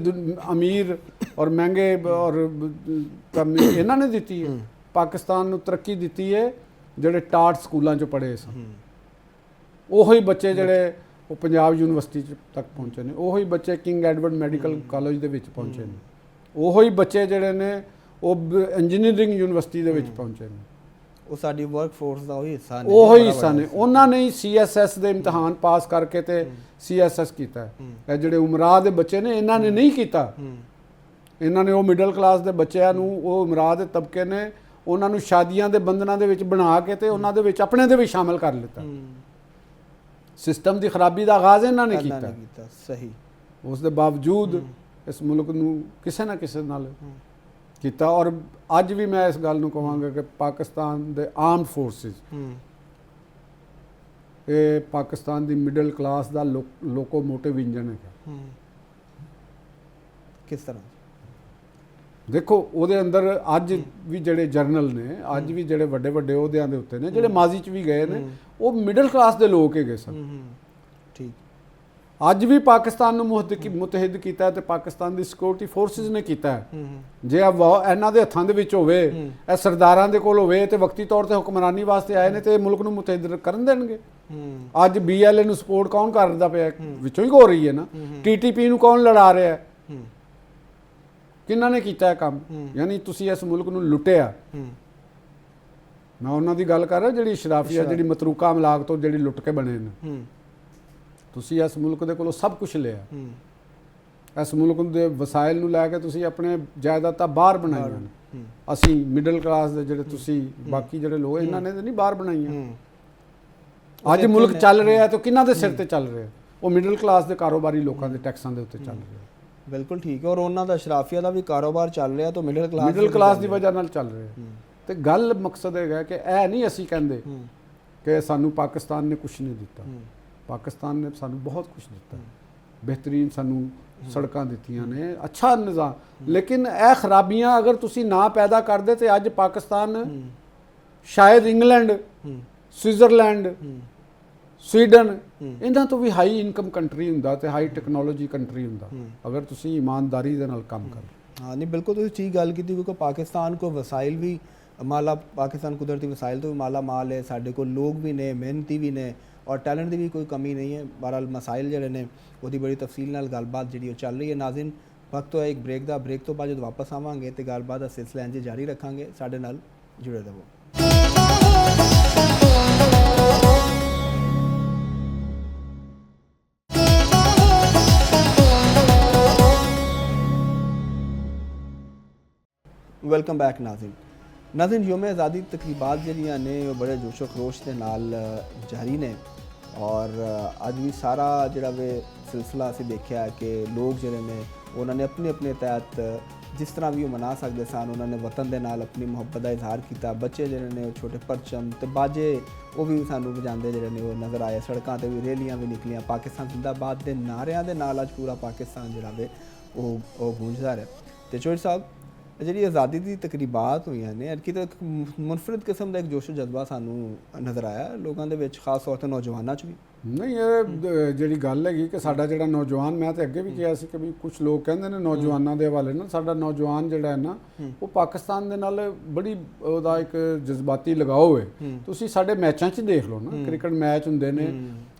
ਅਮੀਰ ਔਰ ਮਹਿੰਗੇ ਔਰ ਇਹਨਾਂ ਨੇ ਦਿੱਤੀ ਹੈ? ਪਾਕਿਸਤਾਨ ਨੂੰ ਤਰੱਕੀ ਦਿੱਤੀ ਹੈ ਜਿਹੜੇ ਟਾਟ ਸਕੂਲਾਂ 'ਚ ਪੜ੍ਹੇ ਸਨ, ਉਹੀ ਬੱਚੇ ਜਿਹੜੇ ਉਹ ਪੰਜਾਬ ਯੂਨੀਵਰਸਿਟੀ ਤੱਕ ਪਹੁੰਚੇ ਨੇ, ਉਹੀ ਬੱਚੇ ਕਿੰਗ ਐਡਵਰਡ ਮੈਡੀਕਲ ਕਾਲਜ ਦੇ ਵਿੱਚ ਪਹੁੰਚੇ ਨੇ, ਉਹੀ ਬੱਚੇ ਜਿਹੜੇ ਨੇ ਉਹ ਇੰਜੀਨੀਅਰਿੰਗ ਯੂਨੀਵਰਸਿਟੀ ਦੇ ਵਿੱਚ ਪਹੁੰਚੇ ਨੇ। ਉਹ ਸਾਡੀ ਵਰਕ ਫੋਰਸ ਦਾ ਉਹੀ ਹਿੱਸਾ ਨੇ, ਉਹੀ ਹਿੱਸਾ ਨੇ। ਉਹਨਾਂ ਨੇ CSS ਦੇ ਇਮਤਿਹਾਨ ਪਾਸ ਕਰਕੇ ਤੇ CSS ਕੀਤਾ। ਇਹ ਜਿਹੜੇ ਉਮਰਾ ਦੇ ਬੱਚੇ ਨੇ, ਇਹਨਾਂ ਨੇ ਨਹੀਂ ਕੀਤਾ। ਇਹਨਾਂ ਨੇ ਉਹ ਮਿਡਲ ਕਲਾਸ ਦੇ ਬੱਚਿਆਂ ਨੂੰ, ਉਹ ਅਮੀਰਾਤ ਦੇ ਤਬਕੇ ਨੇ ਉਹਨਾਂ ਨੂੰ ਸ਼ਾਦੀਆਂ ਦੇ ਬੰਧਨਾਂ ਦੇ ਵਿੱਚ ਬਣਾ ਕੇ ਤੇ ਉਹਨਾਂ ਦੇ ਵਿੱਚ ਆਪਣੇ ਦੇ ਵੀ ਸ਼ਾਮਲ ਕਰ ਲਿੱਤਾ। ਸਿਸਟਮ ਦੀ ਖਰਾਬੀ ਦਾ ਆਗਾਜ਼ ਇਹਨਾਂ ਨੇ ਕੀਤਾ। ਸਹੀ। ਉਸ ਦੇ ਬਾਵਜੂਦ ਇਸ ਮੁਲਕ ਨੂੰ ਕਿਸੇ ਨਾ ਕਿਸੇ ਨਾਲ ਕੀਤਾ। ਔਰ ਅੱਜ ਵੀ ਮੈਂ ਇਸ ਗੱਲ ਨੂੰ ਕਹਾਂਗਾ ਕਿ ਪਾਕਿਸਤਾਨ ਦੇ ਆਰਮਡ ਫੋਰਸਿਸ ਇਹ ਪਾਕਿਸਤਾਨ ਦੀ ਮਿਡਲ ਕਲਾਸ ਦਾ ਲੋਕੋਮੋਟਿਵ ਇੰਜਨ ਹੈਗਾ। ਕਿਸ ਤਰ੍ਹਾਂ? ਦੇਖੋ ਉਹਦੇ ਅੰਦਰ ਅੱਜ ਵੀ ਜਿਹੜੇ ਜਰਨਲ ਨੇ, ਅੱਜ ਵੀ ਜਿਹੜੇ ਵੱਡੇ ਵੱਡੇ ਅਹੁਦਿਆਂ ਦੇ ਉੱਤੇ ਨੇ, ਜਿਹੜੇ ਮਾਜ਼ੀ 'ਚ ਵੀ ਗਏ ਨੇ, ਉਹ ਮਿਡਲ ਕਲਾਸ ਦੇ ਲੋਕ ਹੈਗੇ ਸਨ। ਠੀਕ। ਅੱਜ ਵੀ ਪਾਕਿਸਤਾਨ ਨੂੰ ਮੁਤਹਿਦ ਕੀਤਾ ਤੇ ਪਾਕਿਸਤਾਨ ਦੀ ਸਿਕਿਉਰਿਟੀ ਫੋਰਸਿਸ ਨੇ ਕੀਤਾ ਹੈ। ਜੇ ਇਹਨਾਂ ਦੇ ਹੱਥਾਂ ਦੇ ਵਿੱਚ ਹੋਵੇ, ਇਹ ਸਰਦਾਰਾਂ ਦੇ ਕੋਲ ਹੋਵੇ ਤੇ ਵਕਤੀ ਤੌਰ ਤੇ ਹੁਕਮਰਾਨੀ ਵਾਸਤੇ ਆਏ ਨੇ ਤੇ ਮੁਲਕ ਨੂੰ ਮੁਤਹਿਦ ਕਰਨ ਦੇਣਗੇ। ਅੱਜ BLA ਨੂੰ ਸਪੋਰਟ ਕੌਣ ਕਰਦਾ ਪਿਆ? ਵਿੱਚੋਂ ਹੀ ਹੋ ਰਹੀ ਹੈ ਨਾ। TTP ਨੂੰ ਕੌਣ ਲੜਾ ਰਿਹਾ ਹੈ? ਕਿਹਨਾਂ ਨੇ ਕੀਤਾ ਇਹ ਕੰਮ? ਯਾਨੀ ਤੁਸੀਂ ਇਸ ਮੁਲਕ ਨੂੰ ਲੁੱਟਿਆ। ਮੈਂ ਉਹਨਾਂ ਦੀ ਗੱਲ ਕਰ ਰਿਹਾ ਜਿਹੜੀ ਸ਼ਰਾਫੀਆ, ਜਿਹੜੀ ਮਤਰੂਕਾ ਅਮਲਾਕ ਤੋਂ ਜਿਹੜੀ ਲੁੱਟ ਕੇ ਬਣੇ ਨੇ। ਤੁਸੀਂ ਇਸ ਮੁਲਕ ਦੇ ਕੋਲੋਂ ਸਭ ਕੁਝ ਲਿਆ। ਇਸ ਮੁਲਕ ਦੇ ਵਸਾਇਲ ਨੂੰ ਲੈ ਕੇ ਤੁਸੀਂ ਆਪਣੇ ਜਾਇਦਾਦਾਂ ਬਾਹਰ ਬਣਾਈਆਂ ਨੇ। ਅਸੀਂ ਮਿਡਲ ਕਲਾਸ ਦੇ ਜਿਹੜੇ ਤੁਸੀਂ ਬਾਕੀ ਜਿਹੜੇ ਲੋਕ, ਇਹਨਾਂ ਨੇ ਨਹੀਂ ਬਾਹਰ ਬਣਾਈਆਂ। ਅੱਜ ਮੁਲਕ ਚੱਲ ਰਿਹਾ ਤਾਂ ਕਿਹਨਾਂ ਦੇ ਸਿਰ ਤੇ ਚੱਲ ਰਿਹਾ? ਉਹ ਮਿਡਲ ਕਲਾਸ ਦੇ ਕਾਰੋਬਾਰੀ ਲੋਕਾਂ ਦੇ ਟੈਕਸਾਂ ਦੇ ਉੱਤੇ ਚੱਲ ਰਿਹਾ। ਬਿਲਕੁਲ ਠੀਕ ਹੈ। ਔਰ ਉਹਨਾਂ ਦਾ ਸ਼ਰਾਫੀਆ ਦਾ ਵੀ ਕਾਰੋਬਾਰ ਚੱਲ ਰਿਹਾ ਤਾਂ ਮਿਡਲ ਕਲਾਸ ਦੀ ਵਜ੍ਹਾ ਨਾਲ ਚੱਲ ਰਿਹਾ। ਤੇ ਗੱਲ ਮਕਸਦ ਹੈਗਾ ਕਿ ਇਹ ਨਹੀਂ ਅਸੀਂ ਕਹਿੰਦੇ ਕਿ ਸਾਨੂੰ ਪਾਕਿਸਤਾਨ ਨੇ ਕੁਝ ਨਹੀਂ ਦਿੱਤਾ। ਪਾਕਿਸਤਾਨ ਨੇ ਸਾਨੂੰ ਬਹੁਤ ਕੁਝ ਦਿੱਤਾ। ਬਿਹਤਰੀਨ ਸਾਨੂੰ ਸੜਕਾਂ ਦਿੱਤੀਆਂ ਨੇ, ਅੱਛਾ ਨਿਜ਼ਾਮ। ਲੇਕਿਨ ਇਹ ਖਰਾਬੀਆਂ ਅਗਰ ਤੁਸੀਂ ਨਾ ਪੈਦਾ ਕਰਦੇ ਤੇ ਅੱਜ ਪਾਕਿਸਤਾਨ ਸ਼ਾਇਦ ਇੰਗਲੈਂਡ, ਸਵਿਟਜ਼ਰਲੈਂਡ, ਸਵੀਡਨ ਇਹਨਾਂ ਤੋਂ ਵੀ ਹਾਈ ਇਨਕਮ ਕੰਟਰੀ ਹੁੰਦਾ ਤੇ ਹਾਈ ਟੈਕਨੋਲੋਜੀ ਕੰਟਰੀ ਹੁੰਦਾ ਅਗਰ ਤੁਸੀਂ ਇਮਾਨਦਾਰੀ ਦੇ ਨਾਲ ਕੰਮ ਕਰੋ। ਹਾਂ, ਨਹੀਂ ਬਿਲਕੁਲ ਤੁਸੀਂ ਠੀਕ ਗੱਲ ਕੀਤੀ। ਕਿਉਂਕਿ ਪਾਕਿਸਤਾਨ ਕੋ ਵਸਾਇਲ ਵੀ ਮਾਲਾ, ਪਾਕਿਸਤਾਨ ਕੁਦਰਤੀ ਵਸਾਇਲ ਤੋਂ ਵੀ ਮਾਲਾ ਮਾਲ ਹੈ। ਸਾਡੇ ਕੋਲ ਲੋਕ ਵੀ ਨੇ, ਮਿਹਨਤੀ ਵੀ ਨੇ ਔਰ ਟੈਲੈਂਟ ਦੀ ਵੀ ਕੋਈ ਕਮੀ ਨਹੀਂ ਹੈ। ਬਹਰਹਾਲ ਮਸਾਇਲ ਜਿਹੜੇ ਨੇ ਉਹਦੀ ਬੜੀ ਤਫਸੀਲ ਨਾਲ ਗੱਲਬਾਤ ਜਿਹੜੀ ਉਹ ਚੱਲ ਰਹੀ ਹੈ। ਨਾਜ਼ਰੀਨ, ਵਕਤ ਹੋਇਆ ਇੱਕ ਬ੍ਰੇਕ ਦਾ। ਬ੍ਰੇਕ ਤੋਂ ਬਾਅਦ ਜਦੋਂ ਵਾਪਸ ਆਵਾਂਗੇ ਤੇ ਗੱਲਬਾਤ ਦਾ ਸਿਲਸਿਲਾ ਇੰਝ ਜਾਰੀ ਰੱਖਾਂਗੇ। ਸਾਡੇ ਨਾਲ ਜੁੜੇ ਰਹੋ। Welcome back Nazreen. ਯੋਮ ਆਜ਼ਾਦੀ ਤਕਰੀਬਾਤ ਜਿਹੜੀਆਂ ਨੇ ਉਹ ਬੜੇ ਜੋਸ਼ੋ ਖਰੋਸ਼ ਦੇ ਨਾਲ ਜਾਰੀ ਨੇ ਔਰ ਅੱਜ ਵੀ ਸਾਰਾ ਜਿਹੜਾ ਵੇ ਸਿਲਸਿਲਾ ਅਸੀਂ ਦੇਖਿਆ ਕਿ ਲੋਕ ਜਿਹੜੇ ਨੇ ਉਹਨਾਂ ਨੇ ਆਪਣੇ ਤਹਿਤ ਜਿਸ ਤਰ੍ਹਾਂ ਵੀ ਉਹ ਮਨਾ ਸਕਦੇ ਸਨ, ਉਹਨਾਂ ਨੇ ਵਤਨ ਦੇ ਨਾਲ ਆਪਣੀ ਮੁਹੱਬਤ ਦਾ ਇਜ਼ਹਾਰ ਕੀਤਾ। ਬੱਚੇ ਜਿਹੜੇ ਨੇ ਉਹ ਛੋਟੇ ਪਰਚਮ ਤੇ ਬਾਜੇ ਉਹ ਵੀ ਸਾਨੂੰ ਵਜਾਉਂਦੇ ਜਿਹੜੇ ਨੇ ਉਹ ਨਜ਼ਰ ਆਏ। ਸੜਕਾਂ ਤੇ ਵੀ ਰੈਲੀਆਂ ਵੀ ਨਿਕਲੀਆਂ। ਪਾਕਿਸਤਾਨ ਜ਼ਿੰਦਾਬਾਦ ਦੇ ਨਾਰਿਆਂ ਦੇ ਨਾਲ ਅੱਜ ਪੂਰਾ ਪਾਕਿਸਤਾਨ ਜਿਹੜਾ ਵੇ ਉਹ ਗੂੰਜਦਾ ਰਿਹਾ। ਤੇ ਚੋਰ ਸਾਹਿਬ, ਜਿਹੜੀ ਆਜ਼ਾਦੀ ਦੀ ਤਕਰੀਬਾਤ ਹੋਈਆਂ ਨੇ ਅਰਕੀ ਤਾਂ ਇੱਕ ਮੁਨਫਰਦ ਕਿਸਮ ਦਾ ਇੱਕ ਜੋਸ਼ੋ ਜਜ਼ਬਾ ਸਾਨੂੰ ਨਜ਼ਰ ਆਇਆ ਲੋਕਾਂ ਦੇ ਵਿੱਚ, ਖਾਸ ਤੌਰ 'ਤੇ ਨੌਜਵਾਨਾਂ 'ਚ ਵੀ। ਨਹੀਂ, ਇਹ ਜਿਹੜੀ ਗੱਲ ਹੈਗੀ ਕਿ ਸਾਡਾ ਜਿਹੜਾ ਨੌਜਵਾਨ, ਮੈਂ ਤਾਂ ਅੱਗੇ ਵੀ ਕਿਹਾ ਸੀ ਕਿ ਵੀ ਕੁਝ ਲੋਕ ਕਹਿੰਦੇ ਨੇ ਨੌਜਵਾਨਾਂ ਦੇ ਹਵਾਲੇ ਨਾਲ, ਸਾਡਾ ਨੌਜਵਾਨ ਜਿਹੜਾ ਹੈ ਨਾ ਉਹ ਪਾਕਿਸਤਾਨ ਦੇ ਨਾਲ ਬੜੀ ਉਹਦਾ ਇੱਕ ਜਜ਼ਬਾਤੀ ਲਗਾਓ ਹੈ। ਤੁਸੀਂ ਸਾਡੇ ਮੈਚਾਂ 'ਚ ਦੇਖ ਲਓ ਨਾ, ਕ੍ਰਿਕਟ ਮੈਚ ਹੁੰਦੇ ਨੇ,